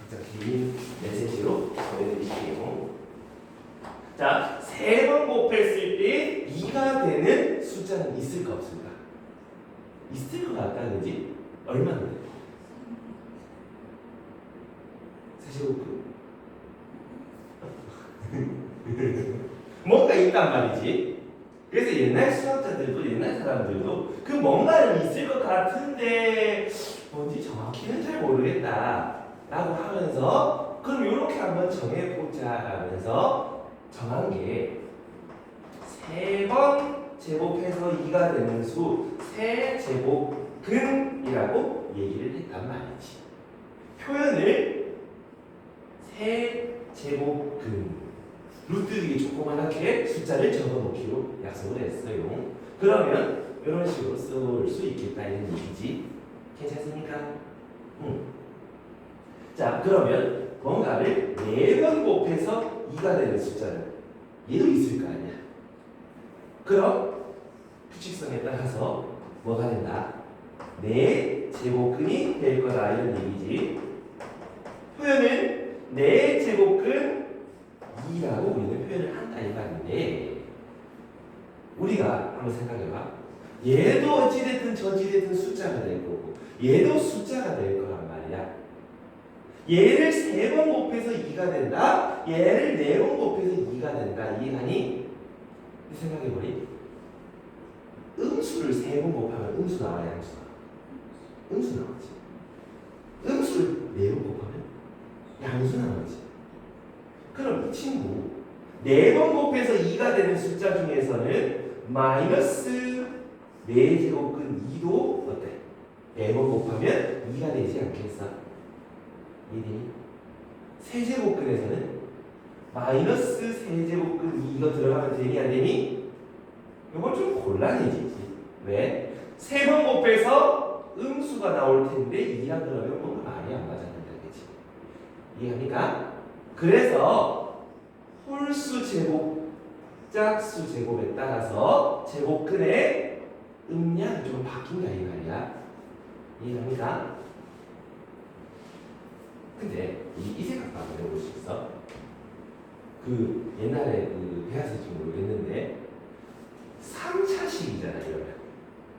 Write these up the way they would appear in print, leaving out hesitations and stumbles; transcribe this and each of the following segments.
자, 긴 메시지로 보내드릴게요. 자, 3번 곱했을 때 2가 되는 숫자는 있을까 없을까? 있을 것 같다, 그지? 얼마나 돼? 세제곱근? 뭔가 있단 말이지. 그래서 옛날 수학자들도 옛날 사람들도 그 뭔가는 있을 것 같은데 뭔지 정확히는 잘 모르겠다 라고 하면서 그럼 이렇게 한번 정해보자 하면서 정한 게 3번 제곱해서 2가 되는 수 세제곱근이라고 얘기를 했단 말이지. 표현을 세제곱근 루트 이게 조그만하게 숫자를 적어놓기로 약속을 했어요. 그러면 이런 식으로 쓸 수 있겠다 이런 얘기지. 괜찮습니까? 자, 그러면 뭔가를 4번 곱해서 2가 되는 숫자는 얘도 있을 거 아니야. 그럼 규칙성에 따라서 뭐가 된다? 4제곱근이 될 거다 이런 얘기지. 표현은 4제곱근 2라고 우리는 표현을 한다 이 말인데 우리가 한번 생각해봐. 얘도 어찌됐든 저찌됐든 숫자가 될 거고 얘도 숫자가 될 거란 말이야. 얘를 3번 곱해서 2가 된다. 얘를 4번 곱해서 2가 된다. 이해가니? 생각해보니 음수를 3번 곱하면 음수 나와야 양수 나와. 음수 나오지. 음수를 4번 곱하면 양수 나오지. 그럼 이 친구 4번 곱해서 2가 되는 숫자 중에서는 마이너스 4제곱근 2도 어때? 4번 곱하면 2가 되지 않겠어? 이해되니? 세제곱근에서는 마이너스 세제곱근 2 이거 들어가면 되니 안 되니? 이건 좀 곤란해지지. 왜? 3번 곱해서 음수가 나올 텐데 2라 그러면 뭔가 말이 안 맞았는데 그치? 이해합니까? 그래서 홀수 제곱, 짝수 제곱에 따라서 제곱근의 음량이 좀 바뀐다 이 말이야. 이해합니까? 근데 이 생각도 한번 해볼 수 있어. 그 옛날에 그 배웠을지 모르겠는데 3차식이잖아 이러면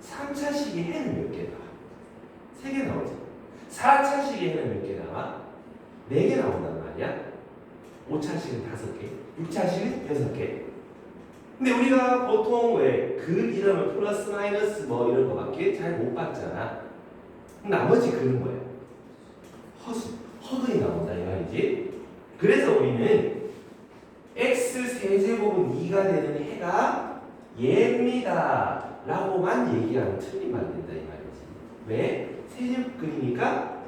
3차식의 해는 몇 개 나와? 3개 나오지. 4차식의 해는 몇 개 나와? 4개 나온단 말이야. 5차식은 5개, 6차식은 6개. 근데 우리가 보통 왜 근 이러면 플러스 마이너스 뭐 이런 거밖에 잘 못 봤잖아. 나머지 근은 뭐야? 허근이 나온다 이 말이지. 그래서 우리는 x 세제곱은 2가 되는 해가 얘입니다 라고만 얘기하면 틀린 말이 된다 이 말이지. 왜? 세제곱근이니까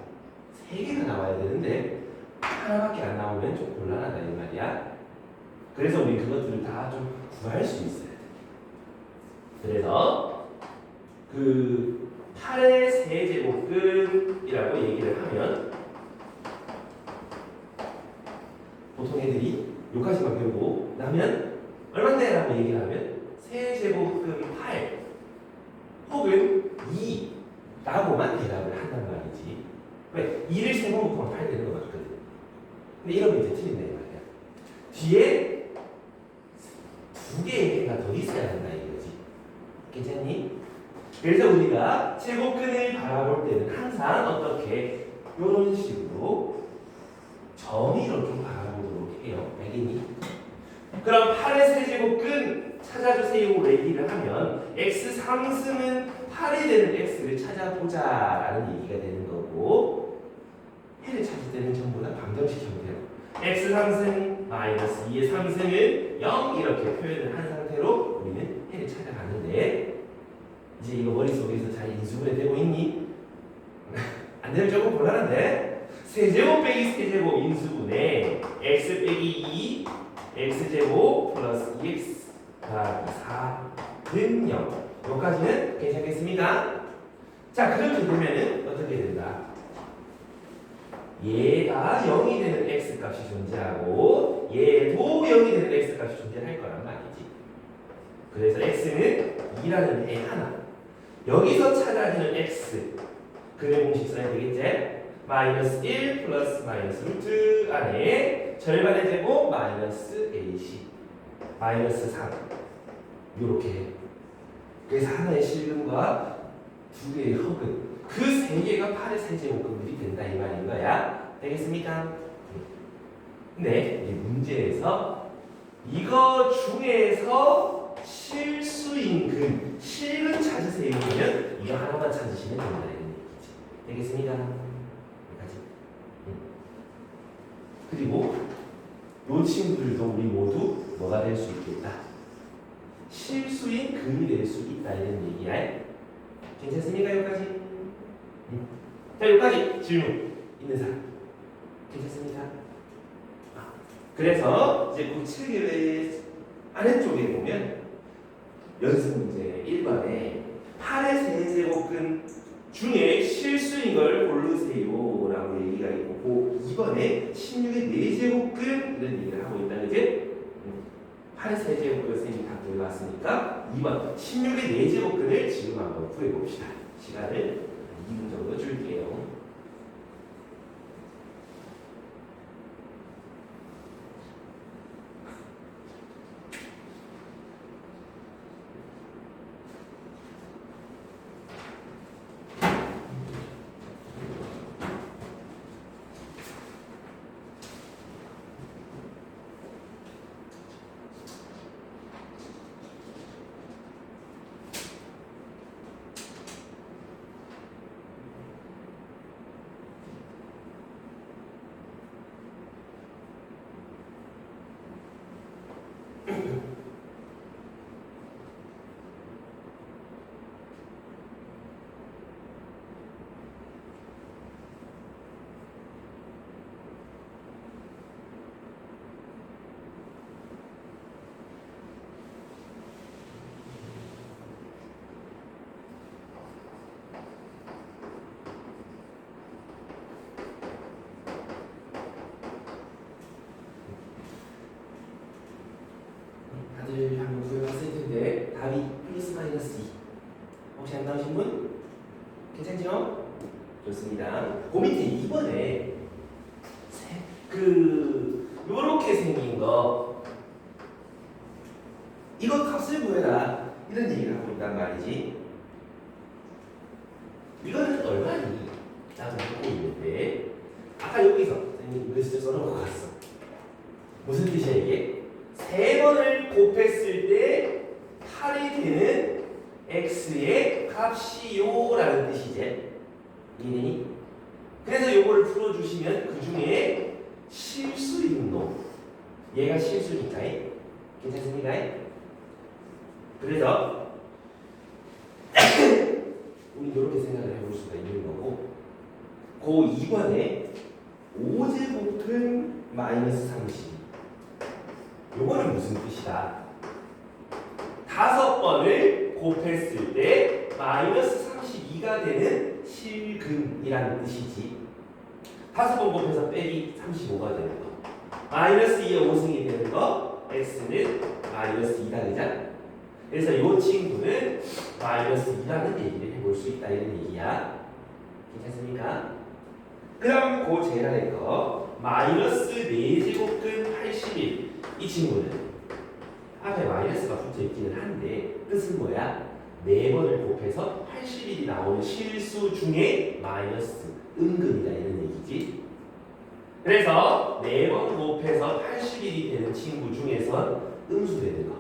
3개가 나와야 되는데 하나밖에 안 나오면 좀 곤란하다 이 말이야. 그래서 우리 그것들을 다 좀 구할 수 있어야 돼. 그래서 그 8의 세제곱근이라고 얘기를 하면 보통 애들이 여기까지만 배우고 나면 얼마인데? 라고 얘기를 하면 세제곱근 8 혹은 2 라고만 대답을 한단 말이지. 왜? 2를 3번 곱하면 8 되는 거 맞거든. 근데 이러면 이제 틀린다 이 말이야. 뒤에 2개의 해가 더 있어야 한다 이거지. 괜찮니? 그래서 우리가 제곱근을 바라볼 때는 항상 어떻게 이런 식으로 정의로 좀 바라보도록 해요. 알겠니? 그럼 8의 세제곱근 찾아주세요 얘기를 하면 x 상승은 8이 되는 x를 찾아보자 라는 얘기가 되는 거고 해를 찾을 때는 전부 다 방정식형 돼요. x 상승 마이너스 2의 상승은 0 이렇게 표현을 한 상태로 우리는 해를 찾아가는데 이제 이거 머릿속에서 잘 인수분해 되고 있니? 안 되면 조금 곤란한데 세제곱 빼기 세제곱 인수분해 x 빼기 2 x제곱 플러스 2x 더하기 4는 0 여기까지는 괜찮겠습니까? 자 그렇게 되면은 어떻게 된다? 얘가 0이 되는 x값이 존재하고 얘도 0이 되는 x값이 존재할 거란 말이지. 그래서 x는 2라는 애 하나 여기서 찾아주는 x 그의 공식 써야 되겠지? 마이너스 1 플러스 마이너스 루트 안에 절반의 제곱 마이너스 AC 마이너스 3 요렇게. 그래서 하나의 실근과 두 개의 허근 그 세 개가 8의 세제곱근들이 된다 이 말인 거야. 되겠습니까? 근데 이 문제에서 이거 중에서 실수인 근 실근 찾으세요 그러면 이거 하나만 찾으시면 된다 이런 얘기지. 되겠습니까? 여기까지. 그리고 요 친구들도 우리 모두 뭐가 될 수 있겠다. 실수인 근이 될 수 있다 이런 얘기야. 괜찮습니까? 여기까지? 자 여기까지 질문 있는 사람 괜찮습니까? 그래서 이제 그 책의 아래쪽에 보면 연습 문제 1번에 8의 세제곱근 중에 실수인 걸 고르세요 라고 얘기가 있고 2번에 16의 4제곱근 이런 얘기를 하고 있다 그지? 8의 세제곱근 선생님이 다 구해봤으니까 2번 16의 4제곱근을 지금 한번 구해봅시다. 시간을 2분 정도 줄게요. 다들 한번 구해봤을 텐데 답이 플러스 마이너스 2 혹시 안 나오신 분? 괜찮죠? 좋습니다. 그 밑에 2번에 요렇게 생긴 거 이거 값을 구해라 이런 얘기를 하고 있단 말이지. 이거는 얼마니? 라고 묻고 있는데 아까 여기서 선생님이 이거 진짜 써놓고 갔어. 무슨 뜻이야 이게? 3번을 곱했을 때 8이 되는 x의 값이요 라는 뜻이지. 이해되니? 그래서 요거를 풀어주시면 그 중에 실수인 놈 얘가 실수니까 괜찮습니까? 그래서 우리 이렇게 생각을 해볼 수가 있는 거고 그 2번에 5제곱은 마이너스 30 요거는 무슨 뜻이다? 5번을 곱했을 때 마이너스 32가 되는 실근이라는 뜻이지. 5번 곱해서 빼기 35가 되는 거. 마이너스 2의 5승이 되는 거. x는 마이너스 2다 그죠? 그래서 이 친구는 마이너스 2라는 얘기를 해볼 수 있다 이런 얘기야. 괜찮습니까? 그럼 그 제일 아래 거 마이너스 4제곱근 81 이 친구는 앞에 마이너스가 붙어 있기는 한데 뜻은 뭐야? 4번을 곱해서 81이 나오는 실수 중에 마이너스 은근이다 이런 얘기지. 그래서 4번 곱해서 81이 되는 친구 중에선 음수 되는 거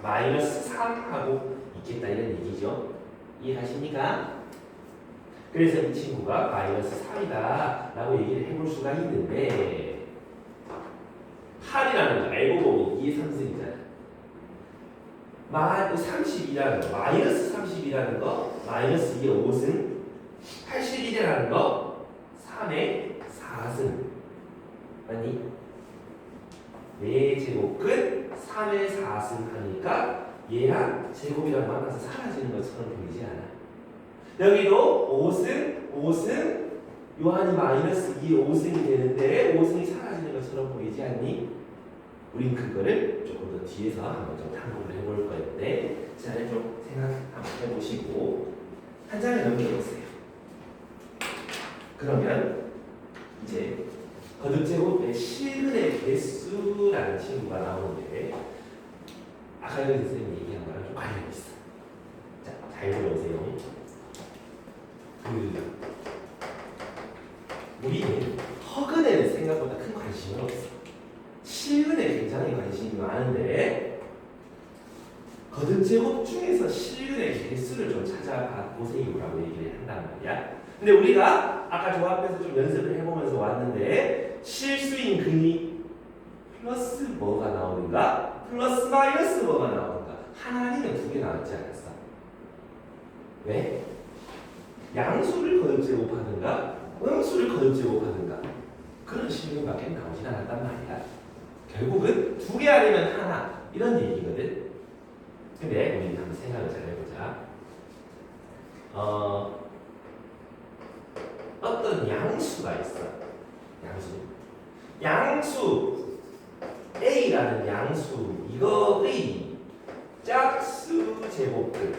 마이너스 3하고 있겠다 이런 얘기죠. 이해하십니까? 그래서 이 친구가 마이너스 3이다 라고 얘기를 해볼 수가 있는데 8이라는 거 알고 보면 2의 3승이잖아. 32라는 거 마이너스 30이라는 거 마이너스 2의 5승 81이라는 거 3의 4승 맞니? 4제곱은 3의 4승 하니까 얘랑 제곱이랑 만나서 사라지는 것처럼 보이지 않아. 여기도 5승 요한이 마이너스 2의 5승이 되는데 5승이 사라지는 것처럼 보이지 않니? 우린 그거를 조금 더 뒤에서 한번 좀 탐구를 해볼 건데 잘 좀 생각 한번 해보시고 한 장에 넘겨보세요. 그러면 이제 거듭제곱의 실근의 개수라는 친구가 나오는데 아까 여기 선생님이 얘기한 거랑 좀 관련이 있어. 자, 잘 들어보세요. 우리는 허근에는 생각보다 큰 관심은 없어. 실근에 굉장히 관심이 많은데 거듭제곱 중에서 실근의 개수를 좀 찾아봐 보세요라고 얘기를 한단 말이야. 근데 우리가 아까 저 앞에서 좀 연습을 해보면서 왔는데 실수인 근이 플러스 뭐가 나오는가? 플러스 마이너스 뭐가 나오는가? 하나 아니면 두 개 나왔지 않았어? 왜? 양수를 거듭제곱하든가 음수를 거듭제곱하든가 그런 실근밖에 나오진 않았단 말이야. 결국은 두 개 아니면 하나 이런 얘기거든. 근데 우리 한번 생각을 잘 해보자. 어떤 양수가 있어. 양수 A라는 양수 이거의 짝수 제곱들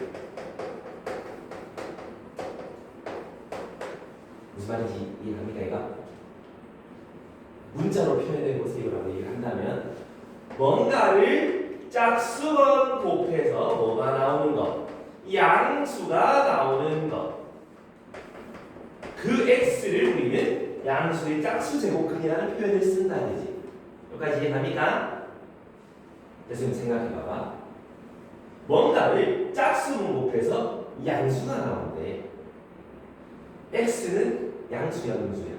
무슨 말인지 이해갑니까? 이거 문자로 표현해 보세요라고 얘기를 한다면 뭔가를 짝수번 곱해서 뭐가 나오는 것, 양수가 나오는 것. 그 x를 우리는 양수의 짝수 제곱근이라는 표현을 쓴다는 거지. 여기까지 이해갑니까? 그래서 생각해봐봐. 뭔가를 짝수분 곱해서 양수가 나오는데 x는 양수야, 음수야?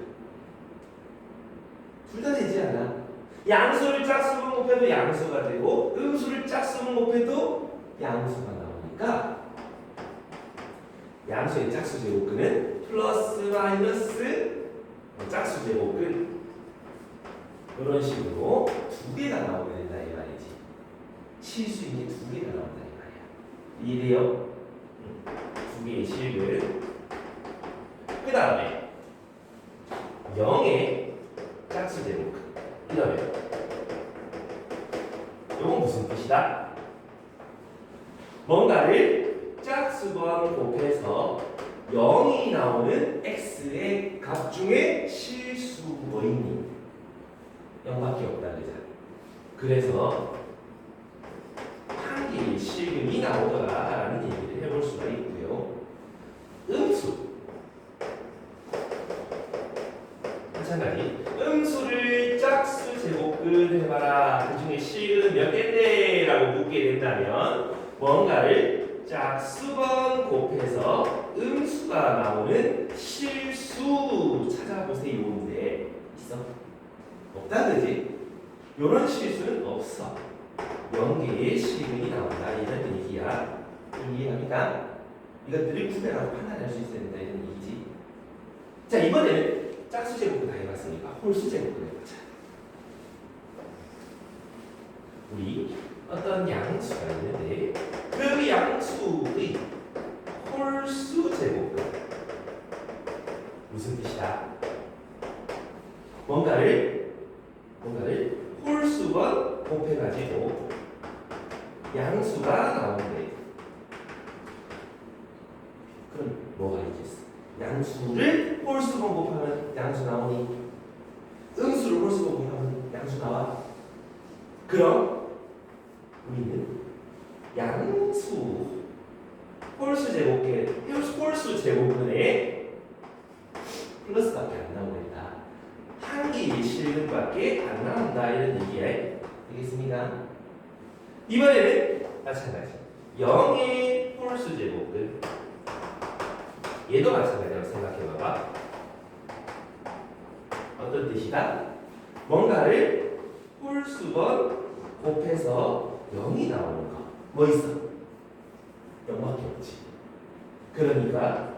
둘 다 되지 않아? 양수를 짝수분 곱해도 양수가 되고 음수를 짝수분 곱해도 양수가 나오니까 양수의 짝수 제곱근은 플러스 마이너스 짝수 제곱근 이런 식으로 두 개가 나오게 된다 이 말이지. 실수인 게 두 개가 나온다 이 말이야. 이해돼요? 두 개의 실근. 그 다음에 0의 짝수 제곱근. 이러면 이건 무슨 뜻이다? 뭔가를 짝수번 곱해서 0이 나오는 x의 값 중에 실수 뭐있니? 0밖에 없다 그러잖아. 그래서 한 개의 실근이 나오더라라는 얘기를 해볼 수가 있고요. 음수 마찬가지. 음수를 짝수 제곱근 해봐라. 그 중에 실근은 몇 개인데? 라고 묻게 된다면 뭔가를 짝수번 곱해서 음수가 나오는 실수 찾아보세요인데 있어? 없다 그지? 요런 실수는 없어. 0개의 실근이 나온다 이런 얘기야. 이해합니까? 이것들을 구별하고 판단할 수 있어야 된다 이런 얘기지. 자, 이번에는 짝수 제곱근 다 해봤으니까 홀수 제곱근 해보자. 우리 어떤 양수가 있는데 그 양수의 홀수 제곱근 무슨 뜻이야? 뭔가를 홀수번 곱해가지고 양수가 나오는데 그럼 뭐가 있겠어? 양수를 홀수번 곱하면 양수 나오니 음수를 홀수번 곱하면 양수 나와. 그럼 우리는 양수 홀수 제곱근에 플러스밖에 안 나오겠다. 한 개의 실근밖에 안 나온다 이런 얘기야. 되겠습니까? 이번에는 마찬가지 0의 홀수 제곱근 얘도 마찬가지라고 생각해봐봐. 어떤 뜻이다? 뭔가를 홀수번 곱해서 0이 나오는 거. 뭐 있어? 0밖에 없지. 그러니까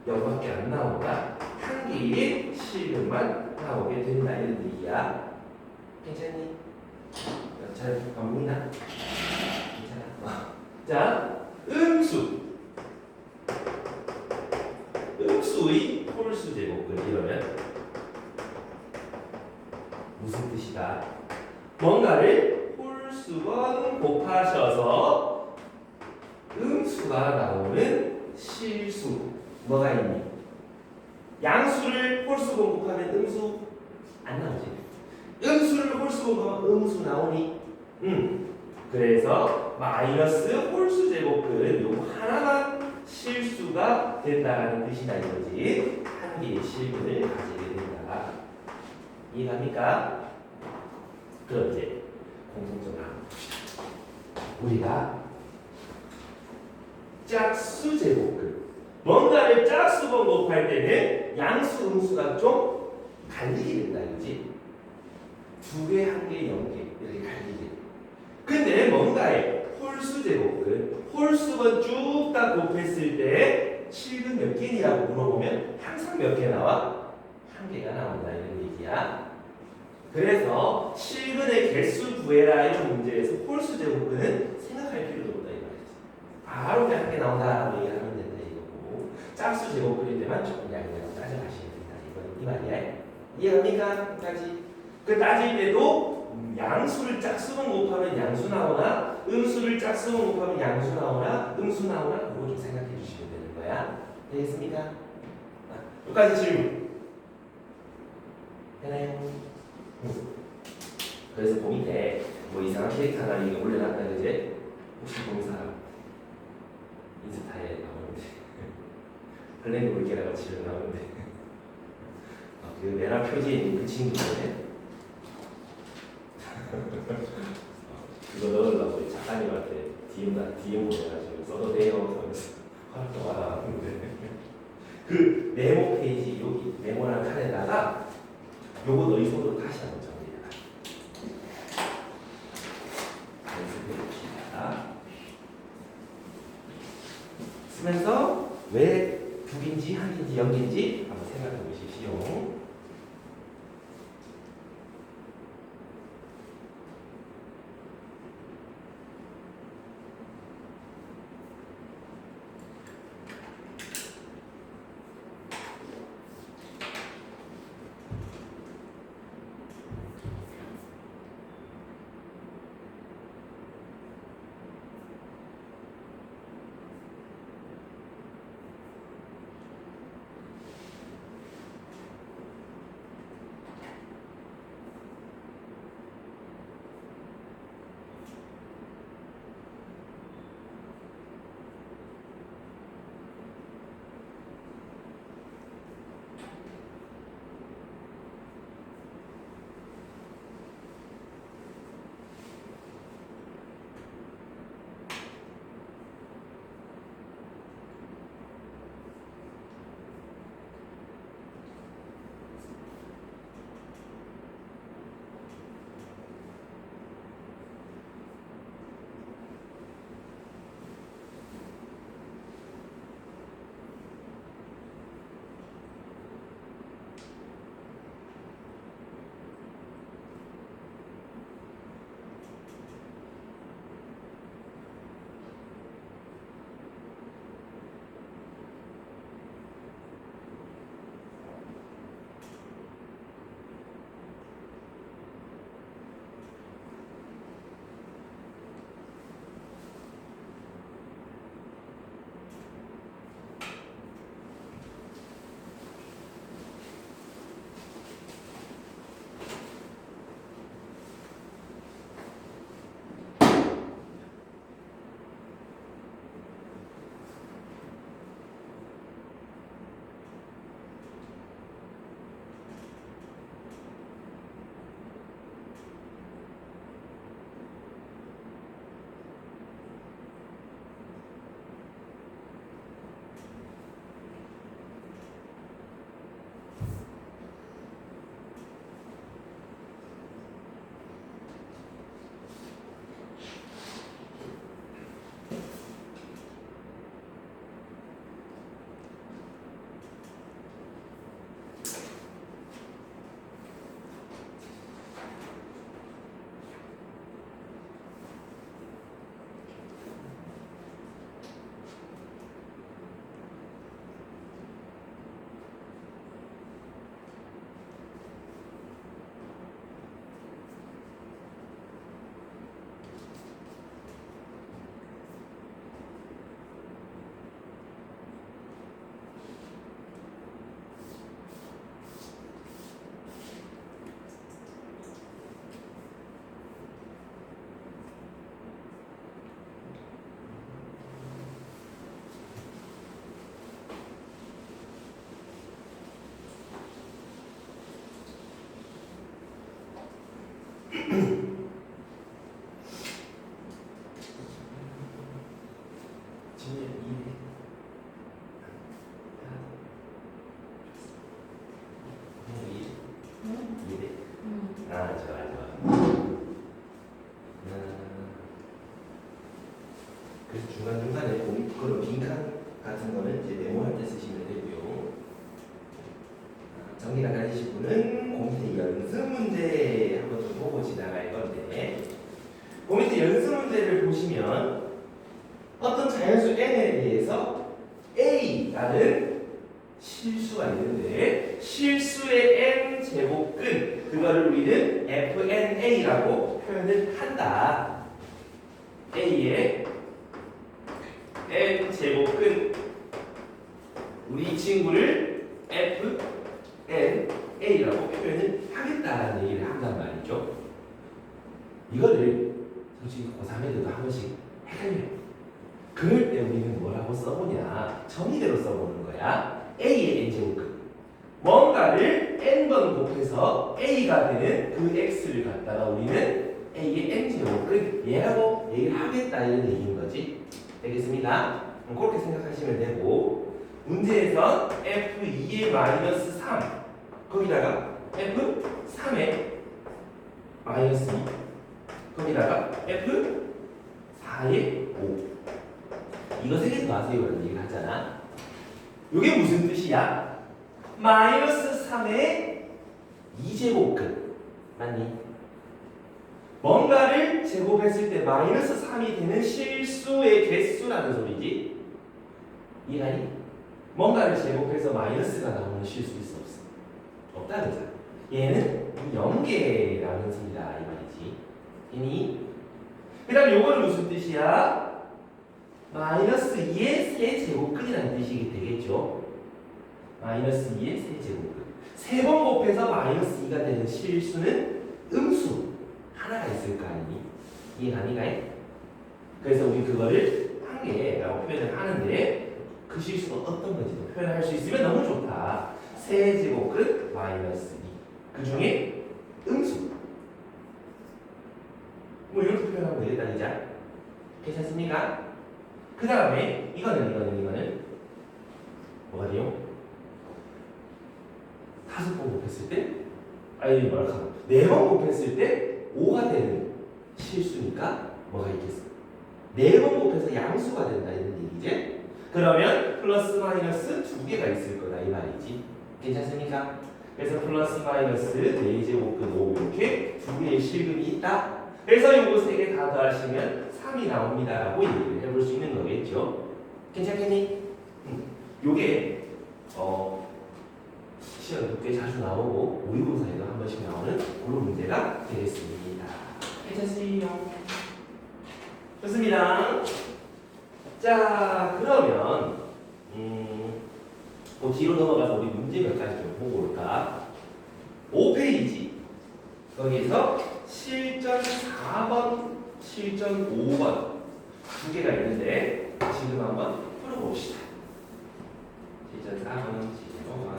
0밖에 안 나온다. 한 개의 실근만 나오게 된다 이런 얘기야. 괜찮니? 잘 안 보이나? 괜찮아. 자, 음수의 홀수 제곱근 이러면 무슨 뜻이다? 뭔가를 홀수번 곱하셔서 음수가 나오는 실수 뭐가 있니? 양수를 홀수 공급하면 음수 안 나오지. 음수를 홀수 공급하면 음수 나오니. 그래서 마이너스 홀수 제곱근 요거 하나만 실수가 된다는 뜻이다 이거지. 한 개의 실근을 가지게 된다. 이해갑니까? 그럼 이제 공통점 하나 봅시다. 우리가 짝수 제곱근 뭔가를 짝수 번곱할 때는 양수 음수가 좀 갈리게 된다 이거지. 2개, 1개, 0개 이렇게 갈리게 돼. 근데 뭔가의 홀수 제곱근 홀수건 쭉 다 곱했을 때 실근 몇 개니라고 물어보면 항상 몇 개 나와? 1개가 나온다 이런 얘기야. 그래서 실근의 개수 구해라 이런 문제에서 홀수 제곱근은 생각할 필요도 없다 이 말이지. 바로 그냥 1개 나온다라고 얘기하면 된다 이거고, 짝수 제곱근일 때만 조금 양이라고 따져가시면 된다 이건 이 말이야. 이해합니까? 끝까지. 그 따질 때도 양수를 짝수만 곱하면 양수 나오나 음수를 짝수만 곱하면 양수 나오나 음수 나오나 그거 좀 생각해 주시면 되는 거야. 되겠습니까? 여기까지 질문 되나요? 그래서 그 밑에 뭐 이상한 캐릭터 하나 이게 올려놨다 그제? 혹시 본 사람 인스타에 나오는데 블랙 물개라고 치면 나오는데 그 메라 표지에 있는 그 친구인데 그거 넣으려고 작가님한테 DM 보내가지고 써도 돼요 하면서 활동하다 왔는데 그 메모 페이지 여기 메모란 칸에다가 요거 너희 손으로 다시 한번 정리해라. 연습해봅시다. 쓰면서 왜 2개인지 1개인지 0개인지 한번 생각해 보십시오. 지나갈 건데 그 밑에 연습 문제를 보시면 어떤 자연수 n에 대해서 a라는 실수가 있는데 실수의 n 제곱근 그거를 우리는 fna라고 표현을 한다. a의 n 제곱근 우리 이 친구를 fna라고 표현을 하겠다라는 얘기를 한단 말이죠. 이거를 솔직히 고3애들도 한 번씩 헷갈려요. 그럴 때 우리는 뭐라고 써보냐? 정의대로 써보는 거야. a의 n제곱근 뭔가를 n번 곱해서 a가 되는 그 x를 갖다가 우리는 a의 n제곱근 얘라고 얘기를 하겠다 이런 얘기인 거지. 되겠습니다? 그렇게 생각하시면 되고 문제에선 f2의 마이너스 3 거기다가 f3의 마이너스 2 거기다가 f4의 5 이거 세 개 더하세요 라는 얘기를 하잖아. 이게 무슨 뜻이야? 마이너스 3의 2제곱근 맞니? 뭔가를 제곱했을 때 마이너스 3이 되는 실수의 개수라는 소리지. 이해하니? 뭔가를 제곱해서 마이너스가 나오는 실수 있어 없어? 없다는 거잖아. 얘는 0개라는 소리다 이 말이지. 이니? 그 다음에 요거는 무슨 뜻이야? 마이너스 2의 세제곱근이라는 뜻이 되겠죠. 마이너스 2의 세제곱근. 세 번 곱해서 마이너스 2가 되는 실수는 음수 하나가 있을 거 아니니? 이해가니가? 그래서 우리 그거를 한 개라고 표현을 하는데 그 실수가 어떤 건지도 표현할 수 있으면 너무 좋다. 세제곱근 마이너스 2. 그 중에 음수. 뭐 이렇게 표현하면 되겠다, 이제. 괜찮습니까? 그 다음에 이거는 뭐가 돼요? 5번 곱했을 때 아니 뭐랄까 4번 곱했을 때 5가 되는 실수니까 뭐가 있겠어? 4번 곱해서 양수가 된다 이런 얘기지? 그러면 플러스 마이너스 2개가 있을 거다 이 말이지. 괜찮습니까? 그래서 플러스 마이너스 4제곱근 5 이렇게 2개의 실근이 있다. 그래서 요거 3개 다 더하시면 3이 나옵니다 라고 얘기를 해볼 수 있는 거겠죠. 괜찮겠니? 요게 시험에 꽤 자주 나오고 모의고사에도 한 번씩 나오는 그런 문제가 되겠습니다. 괜찮습니다. 좋습니다. 자 그러면 그 뒤로 넘어가서 우리 문제 몇 가지 좀 보고 올까? 5페이지 거기에서 실전 4번, 실전 5번 두 개가 있는데 지금 한번 풀어봅시다. 실전 4번, 실전 5번.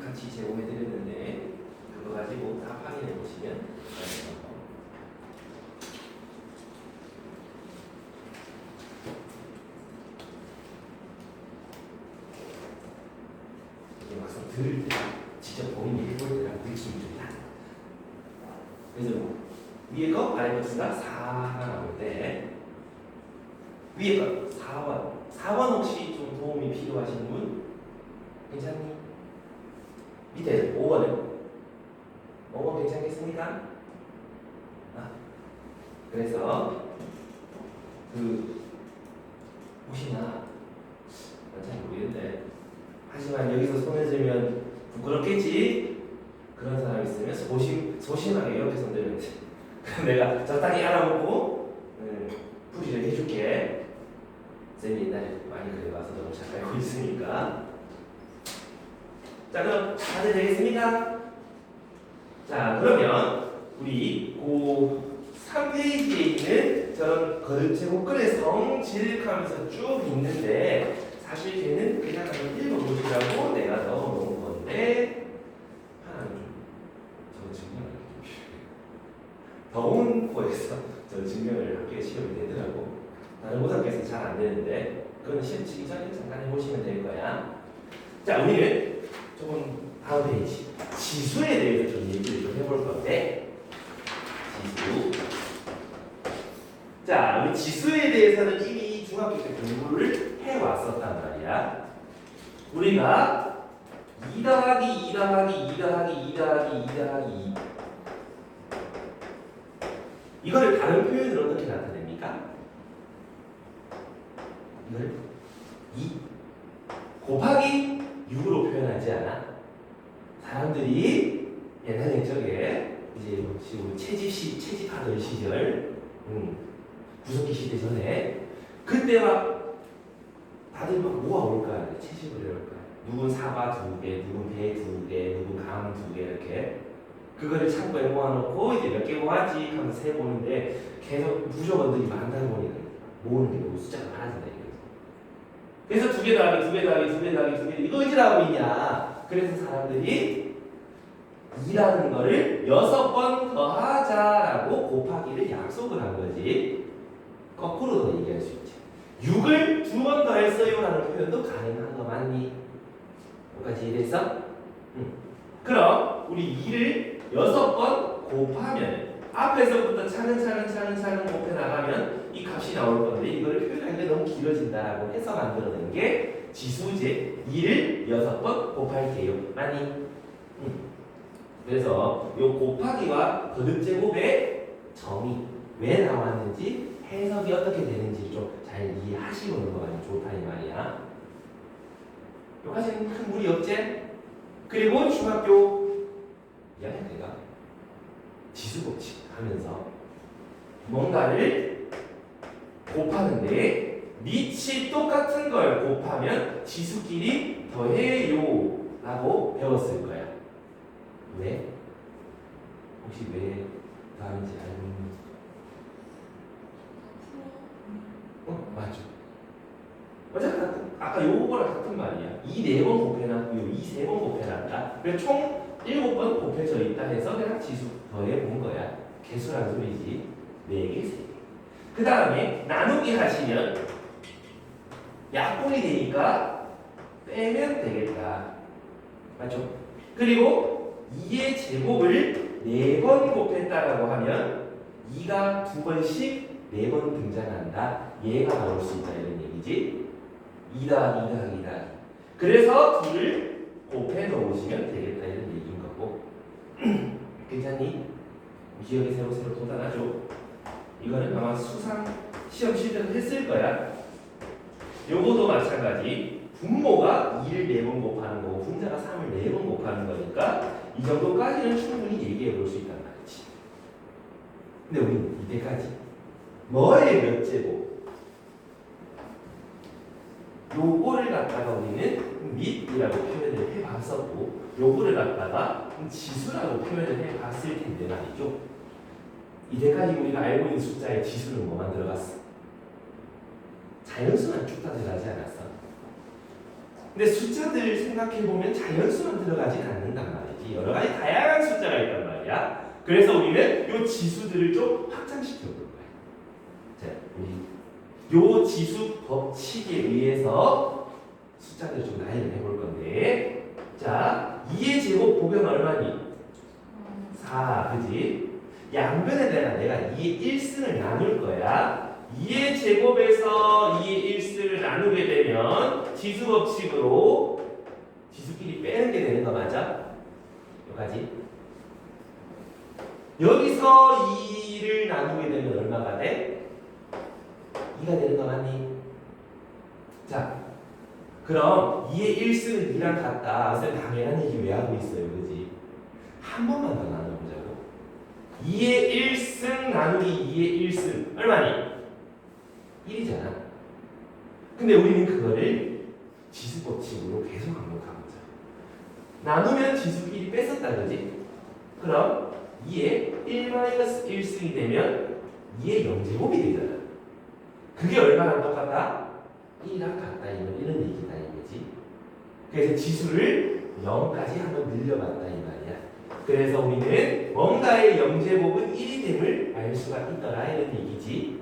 같이 제공해 드렸는데 그거 가지고 다 확인해 보시면 이게 막상 들을 때 직접 본인이 해볼 때랑 느낌이 좀 달라. 그래서 위에 거 아래 값수가 4가 나올 때 위에 거 4번 혹시 좀 도움이 필요하신 분? 괜찮니? 밑에 5번은? 5번 괜찮겠습니까? 그래서 혹시나 잘 모르겠네. 하지만 여기서 손을 들면 부끄럽겠지. 그런 사람 있으면 소심하게 이렇게 손 들면 돼. 내가 적당히 알아보고 풀이를 해줄게. 쌤이 옛날에 많이 그래봐서 너무 잘 알고 있으니까. 자, 그럼 다들 되겠습니까? 자, 그러면 우리 3페이지에 있는 저런 거듭제곱근의 성질하면서 쭉 있는데 사실 걔는 그냥 한번 읽어보시라고 내가 넣어놓은 건데 하나는 저 증명을 더운 코에서 저 증명을 학교에 시험이 되더라고. 다른 고등학교에서 잘 안 되는데 그건 시험 치기 전에 잠깐 해보시면 될 거야. 자, 우리는 조금 다음 페이지 지수에 대해서 좀 얘기를 좀 해볼 건데 지수. 자, 우리 지수에 대해서는 이미 중학교 때 공부를 해왔었단 말이야. 우리가 2 더하기 2 더하기 2 더하기 2 더하기 2 더하기 2 이거를 다른 표현으로 어떻게 나타냅니까? 이걸 2 곱하기 6으로 표현하지 않아? 사람들이 옛날 옛적에 이제 우리 채집하던 시절 구석기 시대 전에 그때 막 다들 막 모아올 거야. 채집을 해올 거야. 누군 사과 2개, 누군 배 2개, 누군 강 2개 이렇게 그거를 창고에 모아놓고 이제 몇 개 모았지 하면서 세보는데 계속 부족원들이 많다 보니까 모으는 게 너무 숫자가 많아진다 이거지. 그래서 2개 더하기 2개 더하기 2개 더하기 2개 이거 어찌라고 있냐. 그래서 사람들이 2라는 거를 6번 더하자라고 곱하기를 약속을 한 거지. 거꾸로도 얘기할 수 있지. 6을 2번 더했어요 라는 표현도 가능한 거 맞니? 여기까지 이해됐어? 그럼 우리 2를 6번 곱하면 앞에서부터 차근차근 곱해 나가면 이 값이 나올 건데 이거를 표현하기가 너무 길어진다라고 해서 만들어낸 게 지수제 2를 6번 곱할게요. 맞니? 그래서 요 곱하기와 거듭제곱의 점이 왜 나왔는지 해석이 어떻게 되는지 좀 잘 이해하시고 있는 거가 좋다 이 말이야. 여기까지는 큰 무리 없지? 그리고 중학교 2학년 때가 지수법칙 하면서 뭔가를 곱하는데 밑이 똑같은 걸 곱하면 지수끼리 더해요 라고 배웠을 거야. 왜? 혹시 왜 더하는지 알고 있니? 맞죠. 어차피 아까 요거랑 같은 말이야. 4번 곱해놨고 요 3번 곱해놨다. 그래서 총 7번 곱해져 있다 해서 그냥 지수 더해본 거야. 개수란 소리지. 4개, 3개. 그 다음에 나누기 하시면 약분이 되니까 빼면 되겠다. 맞죠? 그리고 2의 제곱을 4번 곱했다라고 하면 2가 2번씩 4번 등장한다. 얘가 나올 수 있다 이런 얘기지. 2 더하기 2 더하기 2 더하기. 그래서 2를 곱해 넣으시면 되겠다 이런 얘기인 거고. 괜찮니? 기억에 새로 돋아나죠? 이거는 아마 수상 시험 실제로 했을 거야. 요거도 마찬가지. 분모가 2를 4번 곱하는 거고 분자가 3을 4번 곱하는 거니까 이 정도까지는 충분히 얘기해 볼 수 있단 말이지. 근데 우리는 이때까지 뭐의 몇 제곱? 요거를 갖다가 우리는 밑이라고 표현을 해봤었고 요거를 갖다가 지수라고 표현을 해봤을 텐데 말이죠. 이때까지 우리가 알고 있는 숫자의 지수는 뭐만 들어갔어? 자연수만 쭉 다 들어가지 않았어. 근데 숫자들 생각해보면 자연수만 들어가진 않는단 말이지. 여러 가지 다양한 숫자가 있단 말이야. 그래서 우리는 요 지수들을 좀 확장시켜 볼 거야. 자, 우리 요 지수 법칙에 의해서 숫자들을 좀 나열을 해볼 건데, 자, 2의 제곱 보면 얼마니? 4, 그지? 양변에다가 내가 2의 1승을 나눌 거야. 2의 제곱에서 2의 1승을 나누게 되면 지수 법칙으로 지수끼리 빼는 게 되는 거 맞아? 여기까지. 여기서 2 2를 나누게 되면 얼마가 돼? 2가 되는 거 맞니? 자, 그럼 2의 1승은 2랑 같다. 선생님 당연한 얘기 왜 하고 있어요? 그지? 한 번만 더 나눠보자고. 2의 1승 나누기 2의 1승 얼마니? 1이잖아. 근데 우리는 그거를 지수법칙으로 계속 한번 가보자. 나누면 지수 1이 뺐었다. 그지? 그럼 2의 1-1승이 되면 2의 0제곱이 되잖아. 그게 얼마나 똑같다? 1이랑 같다. 이런 얘기다 이거지. 그래서 지수를 0까지 한번 늘려봤다 이 말이야. 그래서 우리는 뭔가의 0제곱은 1이 됨을 알 수가 있더라 이런 얘기지.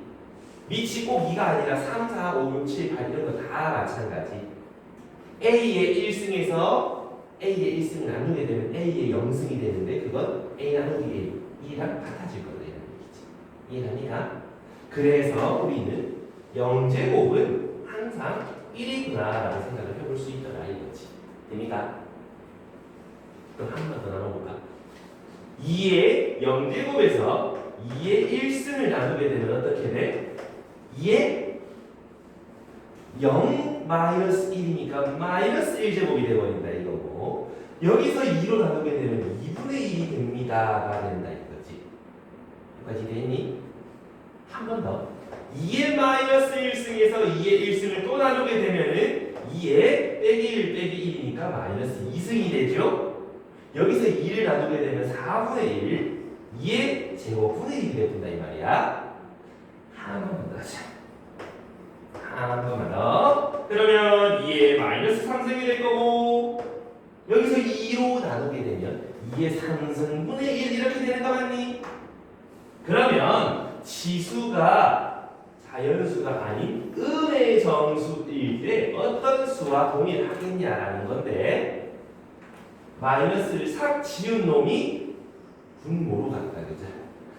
밑이 꼭 2가 아니라 3, 4, 5, 6, 7, 8 이런 거 다 마찬가지. A의 1승에서 A의 1승을 나누게 되면 A의 0승이 되는데 그건 A 나누기 A 2랑 같아질 거다 이런 얘기지. 이해합니까? 그래서 우리는 0제곱은 항상 1이구나 라고 생각을 해볼 수 있더라 이거지. 됩니까? 그럼 한 번 더 나눠볼까? 2의 0제곱에서 2의 1승을 나누게 되면 어떻게 돼? 2의 0-1이니까 마이너스 1제곱이 되어버린다 이거고, 여기서 2로 나누게 되면 2분의 1이 됩니다가 된다 이거지. 여기까지 됐니? 한 번 더. 2의 마이너스 1승에서 2의 1승을 또 나누게 되면은 2의 빼기 1 빼기 1이니까 마이너스 2승이 되죠. 여기서 2를 나누게 되면 4분의 1, 2의 제곱분의 1이 된다 이 말이야. 한 번만 더 하자. 한 번만 더. 그러면 2의 마이너스 3승이 될 거고, 여기서 2로 나누게 되면 2의 3승분의 1 이렇게 되는 거 맞니? 그러면 지수가 자연수가 아닌 음의 정수일 때 어떤 수와 동일하겠냐라는 건데, 마이너스를 싹 지운 놈이 분모로 갔다 그죠?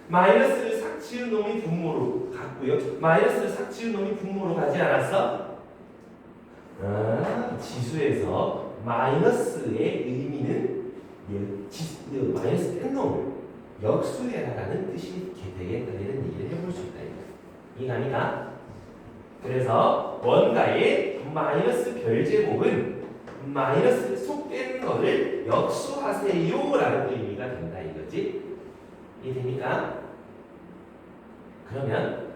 마이너스를 싹 지운 놈이 분모로 갔고요. 마이너스를 싹 지운 놈이 분모로 가지 않았어? 지수에서 마이너스의 의미는 마이너스 뺀 놈을 역수해라라는 뜻이 되겠다 이런 얘기를 해볼 수 있다. 이해갑니까? 그래서 뭔가의 마이너스 별제곱은 마이너스 속된 거를 역수하세요라는 의미가 된다 이거지. 이해됩니까? 그러면